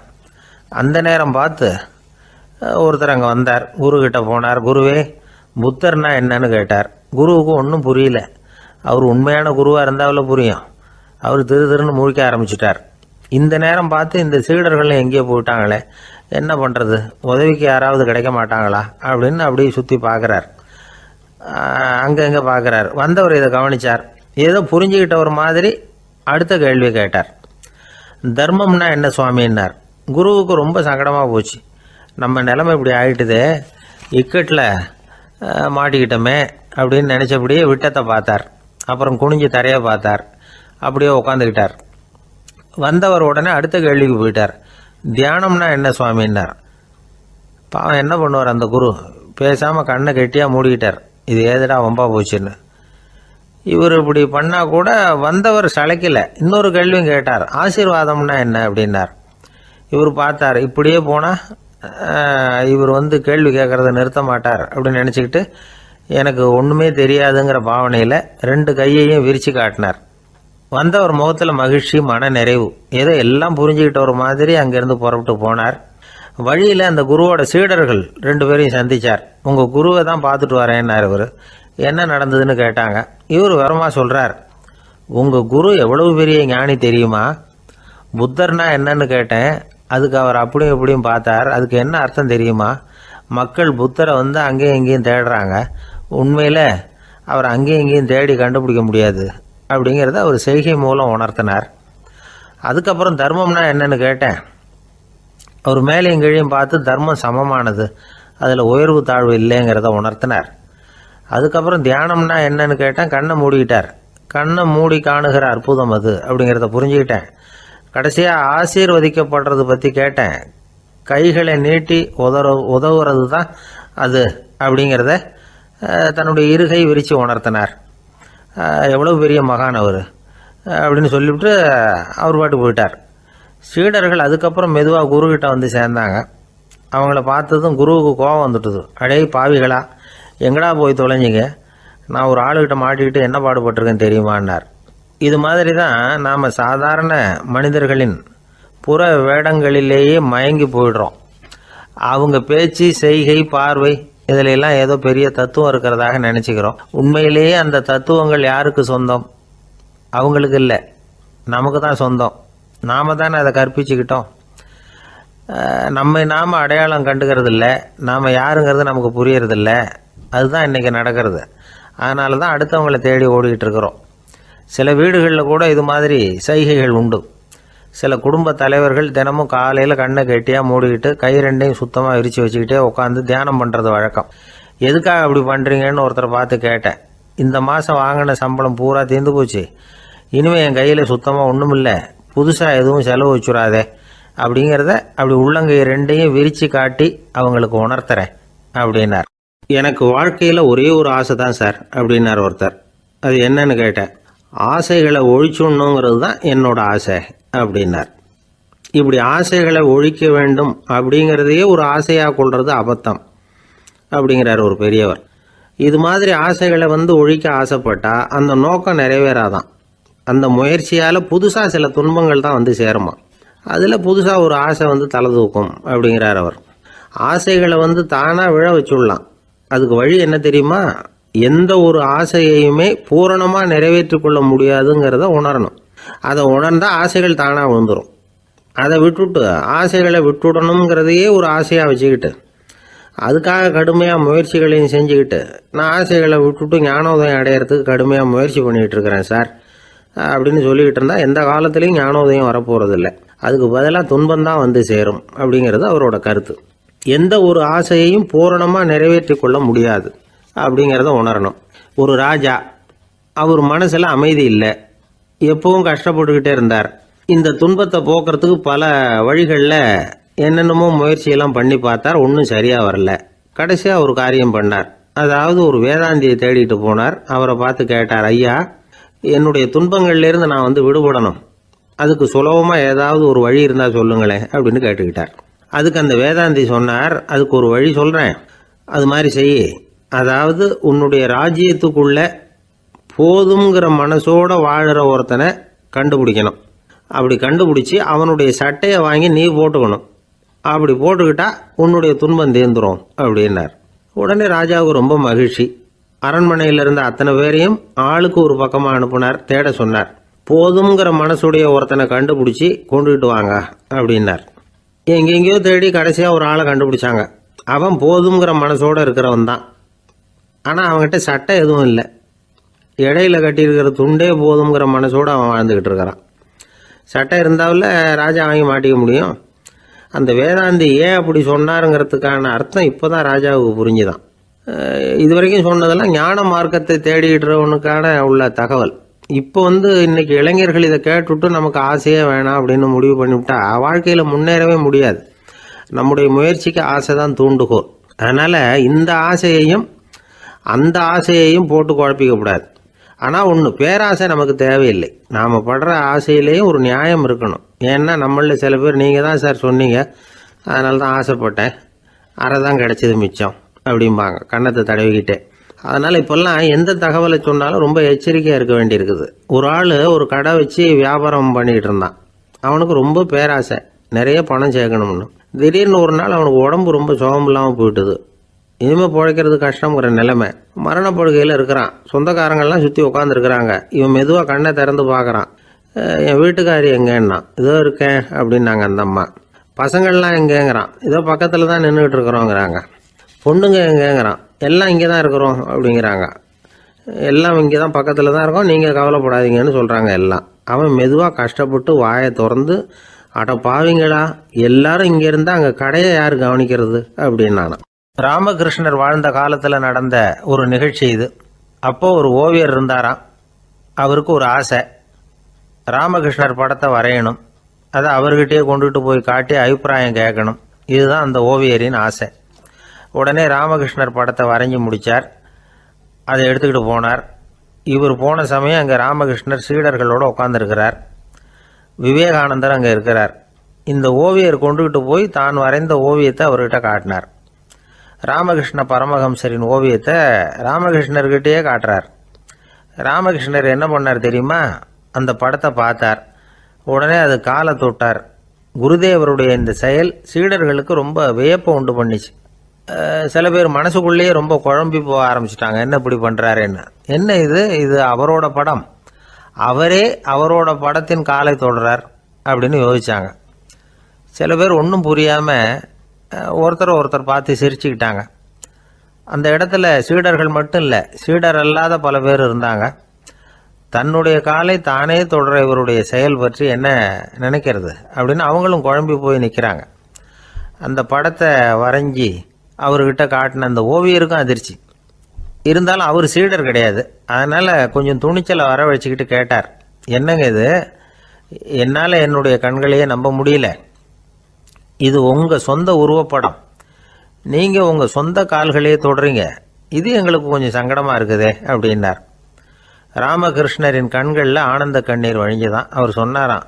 அந்த நேரம் பார்த்து ஒருத்தர் அங்கே வந்தார். குரு கிட்ட போனார். குருவே, புத்தர்னா என்னன்னு கேட்டார். குருவுக்கு ஒன்றும் புரியல. அவர் உண்மையான குருவாக இருந்தாவில் புரியும். அவர் திருன்னு முழிக்க ஆரம்பிச்சிட்டார். இந்த நேரம் பார்த்து இந்த சீடர்கள் எங்கேயோ போயிட்டாங்களே, என்ன பண்ணுறது, உதவிக்கு யாராவது கிடைக்க மாட்டாங்களா அப்படின்னு அப்படியே சுற்றி பார்க்குறார். அங்கங்கே பார்க்குறார். வந்தவர் இதை கவனித்தார். ஏதோ புரிஞ்சுக்கிட்ட ஒரு மாதிரி அடுத்த கேள்வி கேட்டார். தர்மம்னா என்ன சுவாமின்னார். குருவுக்கு ரொம்ப சங்கடமாக போச்சு. நம்ம நிலைமை இப்படி ஆகிட்டுதே, இக்கட்டில் மாட்டிக்கிட்டோமே அப்படின்னு நினச்சபடியே விட்டத்தை பார்த்தார். அப்புறம் குனிஞ்சு தரையை பார்த்தார். அப்படியே உட்காந்துக்கிட்டார். வந்தவர் உடனே அடுத்த கேள்விக்கு போயிட்டார். தியானம்னா என்ன சுவாமின்னார். பாவம் என்ன பண்ணுவார் அந்த குரு, பேசாமல் கண்ணை கெட்டியாக மூடிக்கிட்டார். இது ஏதுடா வம்பா போச்சுன்னு. இவர் இப்படி பண்ணால் கூட வந்தவர் சளைக்கல. இன்னொரு கேள்வியும் கேட்டார். ஆசீர்வாதம்னா என்ன அப்படின்னார். இவர் பார்த்தார், இப்படியே போனால் இவர் கேள்வி கேட்குறத நிறுத்த மாட்டார் அப்படின்னு நினச்சிக்கிட்டு எனக்கு ஒன்றுமே தெரியாதுங்கிற பாவனையில் 2 கையையும் விரித்து காட்டினார். வந்தவர் முகத்தில் மகிழ்ச்சி, மன நிறைவு. ஏதோ எல்லாம் புரிஞ்சுக்கிட்ட ஒரு மாதிரி அங்கேருந்து புறப்பட்டு போனார். வழியில் அந்த குருவோட சீடர்கள் 2 பேரையும் சந்தித்தார். உங்கள் குருவை தான் பார்த்துட்டு வரேன்னார் இவர். என்ன நடந்ததுன்னு கேட்டாங்க. இவர் விவரமாக சொல்கிறார். உங்கள் குரு எவ்வளவு பெரிய ஞானி தெரியுமா? புத்தர்னா என்னன்னு கேட்டேன். அதுக்கு அவர் அப்படியும் இப்படியும் பார்த்தார். அதுக்கு என்ன அர்த்தம் தெரியுமா? மக்கள் புத்தரை அங்கேயும் இங்கேயும் தேடுறாங்க. உண்மையில் அவர் அங்கேயும் இங்கேயும் தேடி கண்டுபிடிக்க முடியாது. அப்படிங்கிறத அவர் செய்கை மூலம் உணர்த்தினார். அதுக்கப்புறம் தர்மம்னா என்னன்னு கேட்டேன். அவர் மேலேயும் கீழையும் பார்த்து தர்மம் சமமானது, அதில் உயர்வு தாழ்வு இல்லைங்கிறத உணர்த்தினார். அதுக்கப்புறம் தியானம்னா என்னன்னு கேட்டேன். கண்ணை மூடிக்கிட்டார். கண்ணை மூடி காணுகிற அற்புதம் அது அப்படிங்கிறத புரிஞ்சுக்கிட்டேன். கடைசியாக ஆசீர்வதிக்கப்படுறது பற்றி கேட்டேன். கைகளை நீட்டி உதவுறது தான் அது அப்படிங்கிறத தன்னுடைய இருகை விரித்து உணர்த்தினார். எவ்வளோ பெரிய மகான் அவர் அப்படின்னு சொல்லிவிட்டு அவர் பாட்டு போயிட்டார். சீடர்கள் அதுக்கப்புறம் மெதுவாக குருக்கிட்ட வந்து சேர்ந்தாங்க. அவங்கள பார்த்ததும் குருவுக்கு கோபம் வந்துட்டுது. அடே பாவிகளா, எங்கடா போய் தொலைஞ்சிங்க, நான் ஒரு ஆளுகிட்ட மாட்டிக்கிட்டு என்ன பாடுபட்டிருக்கேன்னு தெரியுமான்னார். இது மாதிரி தான் நாம் சாதாரண மனிதர்களின் புற வேடங்களிலேயே மயங்கி போயிடுறோம். அவங்க பேச்சு, செய்கை, பார்வை இதிலெல்லாம் ஏதோ பெரிய தத்துவம் இருக்கிறதாக நினச்சிக்கிறோம். உண்மையிலேயே அந்த தத்துவங்கள் யாருக்கு சொந்தம்? அவங்களுக்கு இல்லை, நமக்கு தான் சொந்தம். நாம் தானே அதை கற்பிச்சுக்கிட்டோம். நம்மை நாம் அடையாளம் கண்டுக்கிறது இல்லை, நாம் யாருங்கிறது நமக்கு புரியறதில்ல. அதுதான் இன்றைக்கி நடக்கிறது. அதனால தான் அடுத்தவங்களை தேடி ஓடிக்கிட்டு இருக்கிறோம். சில வீடுகளில் கூட இது மாதிரி சைகைகள் உண்டு. சில குடும்ப தலைவர்கள் தினமும் காலையில் கண்ணை கெட்டியாக மூடிக்கிட்டு கை ரெண்டையும் சுத்தமாக விரித்து வச்சுக்கிட்டே உட்காந்து தியானம் பண்ணுறது வழக்கம். எதுக்காக அப்படி பண்ணுறீங்கன்னு ஒருத்தரை பார்த்து கேட்டேன். இந்த மாதம் வாங்கின சம்பளம் பூரா தீர்ந்து போச்சு, இனிமேல் என் கையில் சுத்தமாக ஒன்றும் இல்லை, புதுசாக எதுவும் செலவு வச்சுடாதே அப்படிங்கிறத அப்படி உள்ளங்கை ரெண்டையும் விரித்து காட்டி அவங்களுக்கு உணர்த்துறேன் அப்படின்னார். எனக்கு வாழ்க்கையில் ஒரே ஒரு ஆசை தான் சார் அப்படின்னார் ஒருத்தர். அது என்னன்னு கேட்டேன். ஆசைகளை ஒழிச்சுடணுங்கிறது தான் என்னோட ஆசை அப்படின்னார். இப்படி ஆசைகளை ஒழிக்க வேண்டும் அப்படிங்கிறதையே ஒரு ஆசையாக கொள்வது அபத்தம் அப்படிங்கிறார் ஒரு பெரியவர். இது மாதிரி ஆசைகளை ஒழிக்க ஆசைப்பட்டால் அந்த நோக்கம் நிறைவேறாதான். அந்த முயற்சியால் புதுசாக சில துன்பங்கள் தான் சேருமா. அதில் புதுசாக ஒரு ஆசை தலை தூக்கும் அப்படிங்கிறார் அவர். ஆசைகளை தானாக விழ வச்சுடலாம். அதுக்கு வழி என்ன தெரியுமா? எந்த ஒரு ஆசையையுமே பூரணமாக நிறைவேற்றி கொள்ள முடியாதுங்கிறத உணரணும். அதை உணர்ந்தால் ஆசைகள் தானாக விழுந்துடும். அதை விட்டுட்டு ஆசைகளை விட்டுடணுங்கிறதையே ஒரு ஆசையாக வச்சுக்கிட்டு அதுக்காக கடுமையாக முயற்சிகளையும் செஞ்சுக்கிட்டு நான் ஆசைகளை விட்டுட்டு ஞானோதயம் அடையிறதுக்கு கடுமையாக முயற்சி பண்ணிகிட்டு இருக்கிறேன் சார் அப்படின்னு சொல்லிக்கிட்டு இருந்தால் எந்த காலத்துலேயும் ஞானோதயம் வரப்போகிறதில்ல. அதுக்கு பதிலாக துன்பந்தான் சேரும் அப்படிங்கிறது அவரோட கருத்து. எந்த ஒரு ஆசையையும் பூரணமாக நிறைவேற்றி கொள்ள முடியாது அப்படிங்கிறத உணரணும். ஒரு ராஜா, அவர் மனசில் அமைதி இல்லை, எப்பவும் கஷ்டப்பட்டுக்கிட்டே இருந்தார். இந்த துன்பத்தை போக்குறதுக்கு பல வழிகளில் என்னென்னமோ முயற்சியெல்லாம் பண்ணி பார்த்தார், ஒன்றும் சரியாக வரல. கடைசியாக ஒரு காரியம் பண்ணார். அதாவது ஒரு வேதாந்தியை தேடிட்டு போனார். அவரை பார்த்து கேட்டார், ஐயா, என்னுடைய துன்பங்கள்லேருந்து நான் விடுபடணும், அதுக்கு சுலபமாக ஏதாவது ஒரு வழி இருந்தால் சொல்லுங்களேன் அப்படின்னு கேட்டுக்கிட்டார். அதுக்கு அந்த வேதாந்தி சொன்னார், அதுக்கு ஒரு வழி சொல்கிறேன், அது மாதிரி செய். அதாவது உன்னுடைய ராஜ்யத்துக்குள்ள போதுங்கிற மனசோட வாழ்கிற ஒருத்தனை கண்டுபிடிக்கணும். அப்படி கண்டுபிடிச்சி அவனுடைய சட்டையை வாங்கி நீ போட்டுக்கணும். அப்படி போட்டுக்கிட்டா உன்னுடைய துன்பம் தீர்ந்துரும் அப்படின்னார். உடனே ராஜாவுக்கு ரொம்ப மகிழ்ச்சி. அரண்மனையில் இருந்த அத்தனை பேரையும் ஆளுக்கு ஒரு பக்கமாக அனுப்புனார், தேட சொன்னார். போதுங்கிற மனசுடைய ஒருத்தனை கண்டுபிடிச்சி கொண்டுகிட்டு வாங்க அப்படின்னார். எங்கெங்கேயோ தேடி கடைசியாக ஒரு ஆளை கண்டுபிடிச்சாங்க. அவன் போதுங்கிற மனசோடு இருக்கிறவன் தான். ஆனால் அவன்கிட்ட சட்டை எதுவும் இல்லை. இடையில கட்டியிருக்கிற துண்டே போதுங்கிற மனசோடு அவன் வாழ்ந்துக்கிட்டு இருக்கிறான். சட்டை இருந்தாவில் ராஜா வாங்கி மாட்டிக்க முடியும். அந்த வேதாந்தி ஏன் அப்படி சொன்னாருங்கிறதுக்கான அர்த்தம் இப்போ தான் ராஜாவுக்கு புரிஞ்சுதான். இது வரைக்கும் சொன்னதெல்லாம் ஞான மார்க்கத்தை தேடிக்கிறவனுக்கான உள்ள தகவல். இப்போ இன்னைக்கு இளைஞர்கள் இதை கேட்டுவிட்டு நமக்கு ஆசையே வேணாம் அப்படின்னு முடிவு பண்ணிவிட்டா வாழ்க்கையில் முன்னேறவே முடியாது. நம்முடைய முயற்சிக்கு ஆசை தான் தூண்டுகோல். அதனால் இந்த ஆசையையும் அந்த ஆசையையும் போட்டு குழப்பிக்கக்கூடாது. ஆனால் ஒன்று, பேராசை நமக்கு தேவையில்லை. நாம் படுற ஆசையிலேயும் ஒரு நியாயம் இருக்கணும். ஏன்னா நம்மளில் சில பேர் நீங்கள் தான் சார் சொன்னீங்க, அதனால தான் ஆசைப்பட்டேன், அரை தான் கிடச்சிது மிச்சம் அப்படிம்பாங்க கன்னத்தை தடவிக்கிட்டே. அதனால் இப்போல்லாம் எந்த தகவலை சொன்னாலும் ரொம்ப எச்சரிக்கையாக இருக்க வேண்டியிருக்குது. ஒரு ஆள் ஒரு கடை வச்சு வியாபாரம் பண்ணிகிட்டு இருந்தான். அவனுக்கு ரொம்ப பேராசை, நிறைய பணம் சேர்க்கணும்னு. திடீர்னு ஒரு நாள் அவனுக்கு உடம்பு ரொம்ப சுகம் இல்லாமல் போயிட்டுது. இனிமேல் பிழைக்கிறது கஷ்டங்கிற நிலைமை. மரணப்படுகையில் இருக்கிறான். சொந்தக்காரங்கள்லாம் சுற்றி உட்காந்துருக்குறாங்க. இவன் மெதுவாக கண்ணை திறந்து பார்க்குறான். என் வீட்டுக்காரி எங்கேன்னா, இதோ இருக்கேன் அப்படின்னாங்க அந்த அம்மா. பசங்கள்லாம் எங்கேங்கிறான், இதோ பக்கத்தில் தான் நின்றுக்கிட்டு இருக்கிறோங்கிறாங்க. பொண்ணுங்க எங்கேங்கிறான், எல்லாம் இங்கே தான் இருக்கிறோம் அப்படிங்கிறாங்க. எல்லாம் இங்கே தான் பக்கத்தில் தான் இருக்கோம், நீங்கள் கவலைப்படாதீங்கன்னு சொல்கிறாங்க எல்லாம். அவன் மெதுவாக கஷ்டப்பட்டு வாயை திறந்து, அட பாவிங்களா, எல்லாரும் இங்கே இருந்தால் அங்கே கடையை யார் கவனிக்கிறது அப்படின்னானான். ராமகிருஷ்ணர் வாழ்ந்த காலத்தில் நடந்த ஒரு நிகழ்ச்சி இது. அப்போது ஒரு ஓவியர் இருந்தாராம். அவருக்கு ஒரு ஆசை, ராமகிருஷ்ணர் படத்தை வரையணும், அதை அவர்கிட்டயே கொண்டுட்டு போய் காட்டி அபிப்பிராயம் கேட்கணும். இதுதான் அந்த ஓவியரின் ஆசை. உடனே ராமகிருஷ்ணர் படத்தை வரைஞ்சி முடித்தார். அதை எடுத்துக்கிட்டு போனார். இவர் போன சமயம் அங்கே ராமகிருஷ்ணர் சீடர்களோடு உட்காந்துருக்கிறார். விவேகானந்தர் அங்கே இருக்கிறார். இந்த ஓவியர் கொண்டுகிட்டு போய் தான் வரைந்த ஓவியத்தை அவர்கிட்ட காட்டினார். ராமகிருஷ்ண பரமஹம்சரின் ஓவியத்தை ராமகிருஷ்ணர்கிட்டயே காட்டுறார். ராமகிருஷ்ணர் என்ன பண்ணார் தெரியுமா? அந்த படத்தை பார்த்தார். உடனே அது காலை தொட்டார். குருதேவருடைய இந்த செயல் சீடர்களுக்கு ரொம்ப வியப்பை உண்டு பண்ணிச்சு. சில பேர் மனசுக்குள்ளேயே ரொம்ப குழம்பி போக ஆரம்பிச்சிட்டாங்க, என்ன இப்படி பண்ணுறாருன்னு. என்ன இது அவரோட படம், அவரே அவரோட படத்தின் காலை தொடுறார் அப்படின்னு யோசித்தாங்க. சில பேர் ஒன்றும் புரியாமல் ஒருத்தர் பார்த்து சிரிச்சுக்கிட்டாங்க. அந்த இடத்துல சீடர்கள் மட்டும் இல்லை, சீடர் அல்லாத பல பேர் இருந்தாங்க. தன்னுடைய காலை தானே தொடர இவருடைய செயல் பற்றி என்ன நினைக்கிறது அப்படின்னு அவங்களும் குழம்பி போய் நிற்கிறாங்க. அந்த படத்தை வரைஞ்சி அவர்கிட்ட காட்டின அந்த ஓவியருக்கும் அதிர்ச்சி. இருந்தாலும் அவர் சீடர் கிடையாது. அதனால் கொஞ்சம் துணிச்சலை வர வச்சுக்கிட்டு கேட்டார், என்னங்க இது, என்னால் என்னுடைய கண்களையே நம்ப முடியல, இது உங்கள் சொந்த உருவப்படம், நீங்கள் உங்கள் சொந்த கால்களையே தொடுறீங்க, இது எங்களுக்கு கொஞ்சம் சங்கடமாக இருக்குதே அப்படின்னார். ராமகிருஷ்ணரின் கண்களில் ஆனந்த கண்ணீர் வழிஞ்சுதான். அவர் சொன்னாராம்,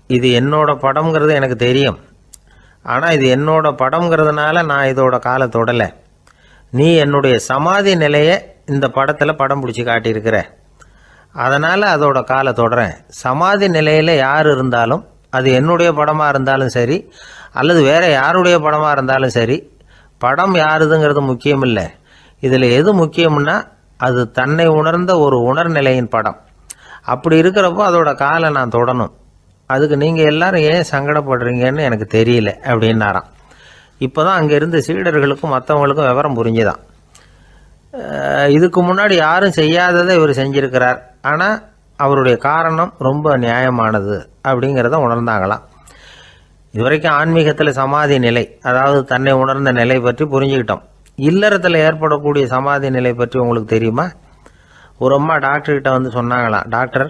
இது என்னோட படம்ங்கிறது எனக்கு தெரியும், ஆனால் இது என்னோட படம்ங்கிறதுனால நான் இதோட காலை தொடலை. நீ என்னுடைய சமாதி நிலையை இந்த படத்தில் படம் பிடிச்சி காட்டியிருக்கிற, அதனால் அதோட காலை தொடறேன். சமாதி நிலையில் யார் இருந்தாலும், அது என்னுடைய படமாக இருந்தாலும் சரி அல்லது வேறு யாருடைய படமாக இருந்தாலும் சரி, படம் யாருதுங்கிறது முக்கியம் இல்லை. இதில் எது முக்கியம்னா அது தன்னை உணர்ந்த ஒரு உணர்நிலையின் படம். அப்படி இருக்கிறப்போ அதோட காலை நான் தொடணும். அதுக்கு நீங்கள் எல்லாரும் ஏன் சங்கடப்படுறீங்கன்னு எனக்கு தெரியல அப்படின்னாராம். இப்போ தான் அங்கே இருந்த சீடர்களுக்கும் மற்றவங்களுக்கும் விவரம் புரிஞ்சுதான். இதுக்கு முன்னாடி யாரும் செய்யாததை இவர் செஞ்சிருக்கிறார், ஆனால் அவருடைய காரணம் ரொம்ப நியாயமானது அப்படிங்கிறத உணர்ந்தாங்களாம். இதுவரைக்கும் ஆன்மீகத்தில் சமாதி நிலை, அதாவது தன்னை உணர்ந்த நிலை பற்றி புரிஞ்சுக்கிட்டோம். இல்லறத்தில் ஏற்படக்கூடிய சமாதி நிலை பற்றி உங்களுக்கு தெரியுமா? ஒரு அம்மா டாக்டர்கிட்ட வந்து சொன்னாங்களாம், டாக்டர்,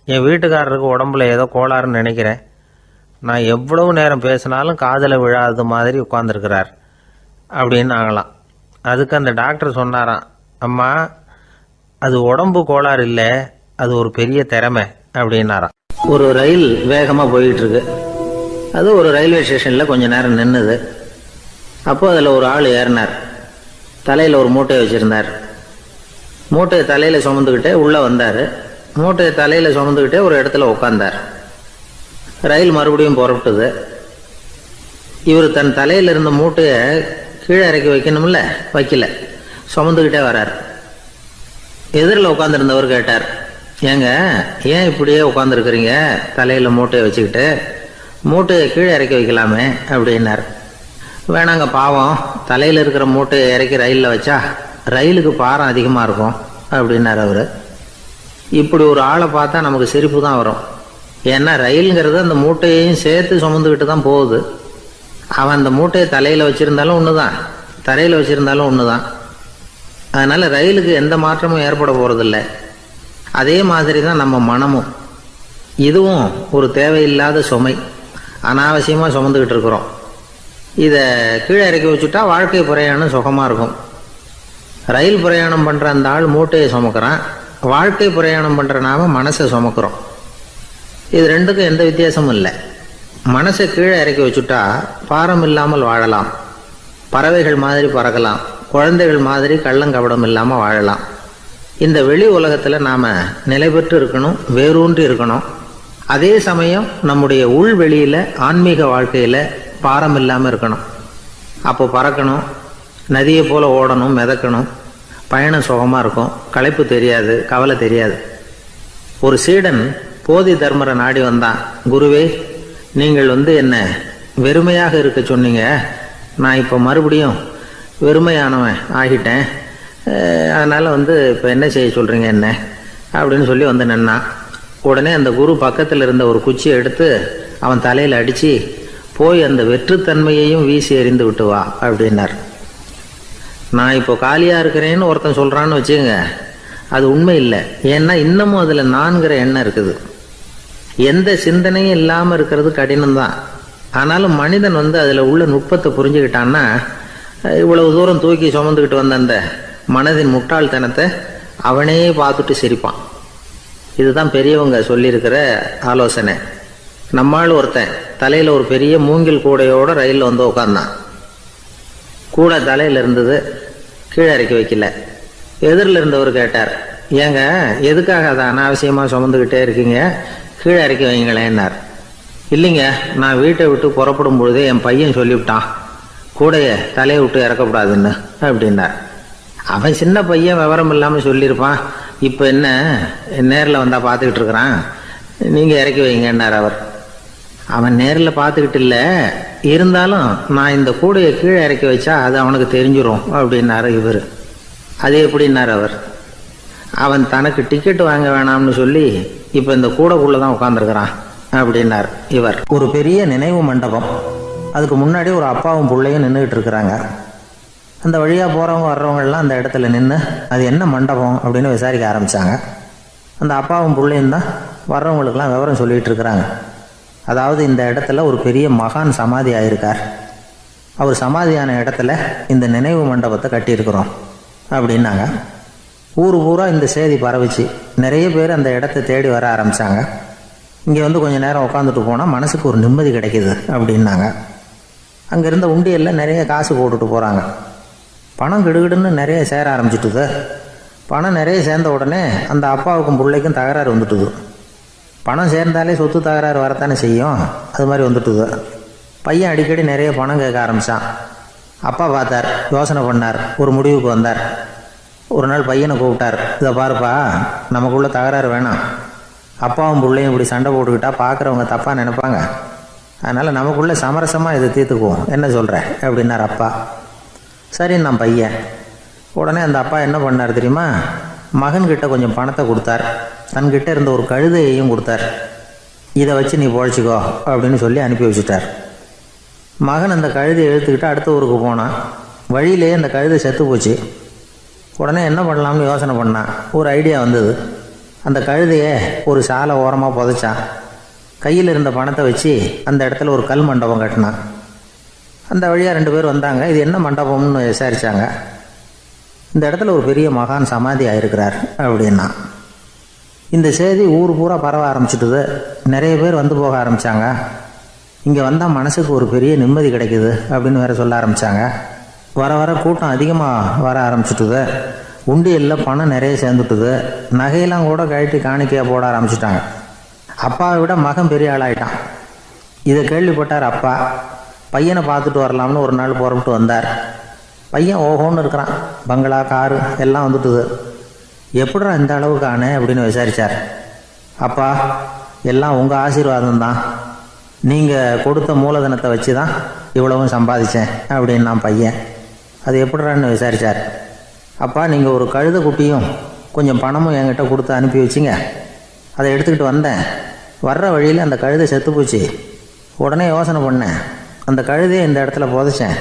என் வீட்டுக்காரருக்கு உடம்புல ஏதோ கோளாறுன்னு நினைக்கிறேன், நான் எவ்வளவு நேரம் பேசினாலும் காதில் விழாத மாதிரி உட்காந்துருக்கிறார் அப்படின்னு ஆகலாம். அதுக்கு அந்த டாக்டர் சொன்னாராம், அம்மா, அது உடம்பு கோளாறு இல்லை, அது ஒரு பெரிய திறமை அப்படின்னாராம். ஒரு ரயில் வேகமாக போயிட்டு இருக்கு. அது ஒரு ரயில்வே ஸ்டேஷனில் கொஞ்ச நேரம் நின்றுது. அப்போ அதில் ஒரு ஆள் ஏறினார். தலையில் ஒரு மூட்டையை வச்சுருந்தார். மூட்டையை தலையில் சுமந்துக்கிட்டே உள்ளே வந்தார். மூட்டையை தலையில் சுமந்துக்கிட்டே ஒரு இடத்துல உட்காந்தார். ரயில் மறுபடியும் புறப்பட்டது. இவர் தன் தலையில் இருந்த மூட்டையை கீழே இறக்கி வைக்கணும்ல, வைக்கல, சுமந்துக்கிட்டே வரார். எதிரில் உட்காந்துருந்தவர் கேட்டார், ஏங்க ஏன் இப்படியே உட்காந்துருக்குறீங்க தலையில் மூட்டையை வச்சுக்கிட்டு, மூட்டையை கீழே இறக்கி வைக்கலாமே அப்படின்னார். வேணாங்க, பாவம், தலையில் இருக்கிற மூட்டையை இறக்கி ரயிலில் வச்சா ரயிலுக்கு பாரம் அதிகமாக இருக்கும் அப்படின்னார் அவர். இப்படி ஒரு ஆளை பார்த்தா நமக்கு சிரிப்பு தான் வரும். ஏன்னா ரயிலுங்கிறது அந்த மூட்டையையும் சேர்த்து சுமந்துக்கிட்டு தான் போகுது. அவன் அந்த மூட்டையை தலையில் வச்சுருந்தாலும் ஒன்று தான், தரையில் வச்சுருந்தாலும் ஒன்று தான். அதனால் ரயிலுக்கு எந்த மாற்றமும் ஏற்பட போகிறதில்ல. அதே மாதிரி தான் நம்ம மனமும். இதுவும் ஒரு தேவையில்லாத சுமை, அனாவசியமாக சுமந்துக்கிட்டு இருக்கிறோம். இதை கீழே இறக்கி வச்சுட்டா வாழ்க்கை பிரயாணம் சுகமாக இருக்கும். ரயில் பிரயாணம் பண்ணுற அந்த ஆள் மூட்டையை சுமக்கிறான், வாழ்க்கை பிரயாணம் பண்ணுற நாம மனசை சுமக்கிறோம். இது ரெண்டுக்கும் எந்த வித்தியாசமும் இல்லை. மனசை கீழே இறக்கி வச்சுட்டா பாரம் இல்லாமல் வாழலாம், பறவைகள் மாதிரி பறக்கலாம், குழந்தைகள் மாதிரி கள்ளங்கபடம் இல்லாமல் வாழலாம். இந்த வெளி உலகத்தில் நாம் நிலை பெற்று இருக்கணும், வேரூன்றி இருக்கணும். அதே சமயம் நம்முடைய உள்வெளியில் ஆன்மீக வாழ்க்கையில் பாரம் இல்லாமல் இருக்கணும். அப்போ பறக்கணும், நதியை போல் ஓடணும், மிதக்கணும், பயணம் சுகமாக இருக்கும், களைப்பு தெரியாது, கவலை தெரியாது. ஒரு சீடன் போதி தர்மரை நாடி வந்தான். குருவே, நீங்கள் என்ன வெறுமையாக இருக்க சொன்னீங்க, நான் இப்போ மறுபடியும் வெறுமையானவன் ஆகிட்டேன், அதனால் இப்போ என்ன செய்ய சொல்கிறீங்க என்ன அப்படின்னு சொல்லி வந்து நின்னான். உடனே அந்த குரு பக்கத்தில் இருந்த ஒரு குச்சியை எடுத்து அவன் தலையில் அடித்து, போய் அந்த வெற்றுத்தன்மையையும் வீசி எறிந்து விட்டு வா அப்படின்னார். நான் இப்போ காலியாக இருக்கிறேன்னு ஒருத்தன் சொல்கிறான்னு வச்சுங்க, அது உண்மை இல்லை. ஏன்னா இன்னமும் அதில் நான்கிற எண்ணம் இருக்குது. எந்த சிந்தனையும் இல்லாமல் இருக்கிறது கடினம்தான். ஆனாலும் மனிதன் அதில் உள்ள நுட்பத்தை புரிஞ்சுக்கிட்டான்னா இவ்வளவு தூரம் தூக்கி சுமந்துக்கிட்டு வந்த அந்த மனதின் முட்டாள்தனத்தை அவனே பார்த்துட்டு சிரிப்பான். இதுதான் பெரியவங்க சொல்லியிருக்கிற ஆலோசனை. நம்மால் ஒருத்தன் தலையில் ஒரு பெரிய மூங்கில் கூடையோட ரயிலில் வந்து உட்காந்தான். கூடை தலையில் இருந்தது, கீழே இறக்கி வைக்கல. எதிரில் இருந்தவர் கேட்டார், ஏங்க எதுக்காக அதை அனாவசியமாக சுமந்துக்கிட்டே இருக்கீங்க, கீழே இறக்கி வைங்களேன்னார். இல்லைங்க, நான் வீட்டை விட்டு புறப்படும் பொழுதே என் பையன் சொல்லிவிட்டான் கூடையை தலையை விட்டு இறக்கக்கூடாதுன்னு அப்படின்னார். அவன் சின்ன பையன், விவரம் இல்லாமல் சொல்லியிருப்பான். இப்போ என்ன நேரில் வந்தால் பார்த்துக்கிட்டு இருக்கிறான், நீங்கள் இறக்கி வைங்கன்னார் அவர். அவன் நேரில் பார்த்துக்கிட்டு இல்லை, இருந்தாலும் நான் இந்த கூடையை கீழே இறக்கி வச்சா அது அவனுக்கு தெரிஞ்சிடும் அப்படின்னாரு இவர். அது எப்படின்னார் அவர். அவன் தனக்கு டிக்கெட் வாங்க வேணாம்னு சொல்லி இப்போ இந்த கூடைக்குள்ளே தான் உட்காந்துருக்கிறான் அப்படின்னார் இவர். ஒரு பெரிய நினைவு மண்டபம், அதுக்கு முன்னாடி ஒரு அப்பாவும் பிள்ளையும் நின்றுக்கிட்டு இருக்கிறாங்க. அந்த வழியாக போகிறவங்க வர்றவங்கெல்லாம் அந்த இடத்துல நின்று அது என்ன மண்டபம் அப்படின்னு விசாரிக்க ஆரம்பித்தாங்க. அந்த அப்பாவும் பிள்ளையும் தான் வர்றவங்களுக்கெல்லாம் விவரம் சொல்லிகிட்டு இருக்கிறாங்க. அதாவது இந்த இடத்துல ஒரு பெரிய மகான் சமாதி ஆகியிருக்கார், அவர் சமாதியான இடத்துல இந்த நினைவு மண்டபத்தை கட்டியிருக்கிறோம் அப்படின்னாங்க. ஊர் பூரா இந்த செய்தி பரவிச்சு. நிறைய பேர் அந்த இடத்த தேடி வர ஆரம்பித்தாங்க. இங்கே கொஞ்சம் நேரம் உட்காந்துட்டு போனால் மனசுக்கு ஒரு நிம்மதி கிடைக்கிது அப்படின்னாங்க. அங்கே இருந்த உண்டியலில் நிறைய காசு போட்டுட்டு போகிறாங்க. பணம் கிடுகிடுன்னு நிறைய சேர ஆரம்பிச்சுட்டுது. பணம் நிறைய சேர்ந்த உடனே அந்த அப்பாவுக்கும் பிள்ளைக்கும் தகராறு வந்துட்டுது. பணம் சேர்ந்தாலே சொத்து தகராறு வரத்தானே செய்யும், அது மாதிரி வந்துட்டுது. பையன் அடிக்கடி நிறைய பணம் கேட்க ஆரம்பித்தான். அப்பா பார்த்தார், யோசனை பண்ணார், ஒரு முடிவுக்கு வந்தார். ஒரு நாள் பையனை கூப்பிட்டார், இதை பாருப்பா, நமக்குள்ள தகராறு வேணாம். அப்பாவும் பிள்ளையும் இப்படி சண்டை போட்டுக்கிட்டா பார்க்குறவங்க தப்பாக நினைப்பாங்க. அதனால் நமக்குள்ளே சமரசமாக இதை தீர்த்துக்குவோம், என்ன சொல்கிற அப்படின்னார் அப்பா. சரி நான் பையன். உடனே அந்த அப்பா என்ன பண்ணார் தெரியுமா, மகன்கிட்ட கொஞ்சம் பணத்தை கொடுத்தார். தன்கிட்ட இருந்த ஒரு கழுதையையும் கொடுத்தார். இதை வச்சு நீ பொழைச்சிக்கோ அப்படின்னு சொல்லி அனுப்பி வச்சுட்டார். மகன் அந்த கழுதையை எழுத்துக்கிட்டு அடுத்த ஊருக்கு போனான். வழியிலே அந்த கழுதை செத்து போச்சு. உடனே என்ன பண்ணலாம்னு யோசனை பண்ணான். ஒரு ஐடியா வந்தது. அந்த கழுதையை ஒரு சாலை ஓரமாக புதைச்சான். கையில் இருந்த பணத்தை வச்சு அந்த இடத்துல ஒரு கல் மண்டபம் கட்டினான். அந்த வழியாக 2 பேர் வந்தாங்க. இது என்ன மண்டபம்னு விசாரித்தாங்க. இந்த இடத்துல ஒரு பெரிய மகான் சமாதி ஆகிருக்கிறார் அப்படின்னா. இந்த செய்தி ஊர் பூரா பரவ ஆரம்பிச்சுட்டுது. நிறைய பேர் வந்து போக ஆரம்பித்தாங்க. இங்கே வந்தால் மனசுக்கு ஒரு பெரிய நிம்மதி கிடைக்குது அப்படின்னு வேற சொல்ல ஆரம்பித்தாங்க. வர வர கூட்டம் அதிகமாக வர ஆரம்பிச்சுட்டுது. உண்டியலில் பணம் நிறைய சேர்ந்துட்டுது. நகையெல்லாம் கூட கழட்டி காணிக்கையாக போட ஆரம்பிச்சுட்டாங்க. அப்பாவை விட மகன் பெரிய ஆளாயிட்டான். இதை கேள்விப்பட்டார் அப்பா. பையனை பார்த்துட்டு வரலாம்னு ஒரு நாள் புறப்பட்டு வந்தார். பையன் ஓஹோன்னு இருக்கிறான். பங்களா, காரு எல்லாம் வந்துட்டுது. எப்படிடா இந்த அளவுக்கு ஆனே அப்படின்னு விசாரித்தார். அப்பா, எல்லாம் உங்கள் ஆசீர்வாதம் தான். நீங்கள் கொடுத்த மூலதனத்தை வச்சு தான் இவ்வளவும் சம்பாதிச்சேன் அப்படின்னு நான் பையன். அது எப்படிறான்னு விசாரித்தார். அப்பா, நீங்கள் ஒரு கழுதை குட்டியும் கொஞ்சம் பணமும் என்கிட்ட கொடுத்து அனுப்பி வச்சிங்க. அதை எடுத்துக்கிட்டு வந்தேன். வர்ற வழியில் அந்த கழுதை செத்து போச்சு. உடனே யோசனை பண்ணேன், அந்த கழுதையை இந்த இடத்துல புதைச்சேன்.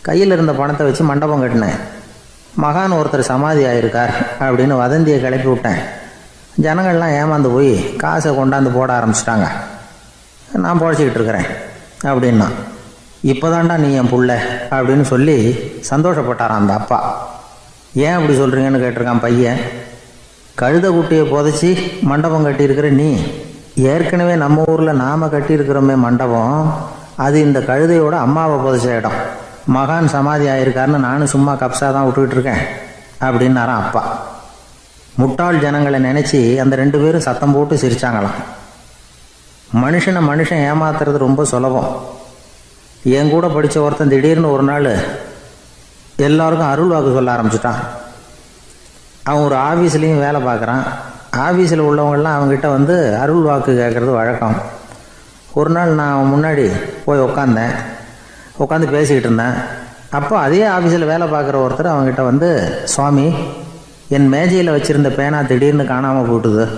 கையில் இருந்த பணத்தை வச்சு மண்டபம் கட்டினேன். மகான் ஒருத்தர் சமாதி ஆகிருக்கார் அப்படின்னு வதந்தியை கிளப்பி விட்டேன். ஜனங்கள்லாம் ஏமாந்து போய் காசை கொண்டாந்து போட ஆரம்பிச்சிட்டாங்க. நான் பொழைச்சிக்கிட்டு இருக்கிறேன் அப்படின்னா. இப்போதான்டா நீ என் புள்ள அப்படின்னு சொல்லி சந்தோஷப்பட்டாரான் அந்த அப்பா. ஏன் அப்படி சொல்கிறீங்கன்னு கேட்டிருக்கான் பையன். கழுதை குட்டியை புதைச்சி மண்டபம் கட்டியிருக்கிற நீ, ஏற்கனவே நம்ம ஊரில் நாம் கட்டியிருக்கிறோமே மண்டபம், அது இந்த கழுதையோட அம்மாவை புதைச்ச இடம். மகான் சமாதி ஆகிருக்காருன்னு நானும் சும்மா கப்ஸாக தான் விட்டுக்கிட்டு இருக்கேன் அப்படின்னாரான் அப்பா. முட்டாள் ஜனங்களை நினச்சி அந்த 2 பேரும் சத்தம் போட்டு சிரித்தாங்களாம். மனுஷன் ஏமாத்துறது ரொம்ப சுலபம். என் கூட படித்த ஒருத்தன் திடீர்னு ஒரு நாள் எல்லாருக்கும் அருள் வாக்கு சொல்ல ஆரம்பிச்சிட்டான். அவன் ஒரு ஆஃபீஸ்லேயும் வேலை பார்க்குறான். ஆஃபீஸில் உள்ளவங்கள்லாம் அவங்ககிட்ட வந்து அருள் வாக்கு கேட்குறது வழக்கம். ஒரு நாள் நான் அவன் முன்னாடி போய் உட்காந்து பேசிக்கிட்டு இருந்தேன். அப்போ அதே ஆஃபீஸில் வேலை பார்க்குற ஒருத்தர் அவங்ககிட்ட வந்து, சுவாமி, என் மேஜையில் வச்சுருந்த பேனா திடீர்னு காணாமல் போட்டுது,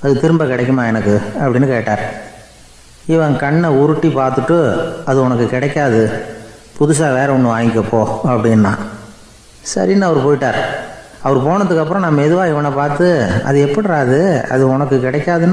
அது திரும்ப கிடைக்குமா எனக்கு அப்படின்னு கேட்டார். இவன் கண்ணை உருட்டி பார்த்துட்டு, அது உனக்கு கிடைக்காது, புதுசாக வேற ஒன்று வாங்கிக்கப்போ அப்படின்னா. சரின்னு அவர் போயிட்டார். அவர் போனதுக்கப்புறம் நான் மெதுவாக இவனை பார்த்து, அது எப்படிறாது, அது உனக்கு கிடைக்காதுன்னு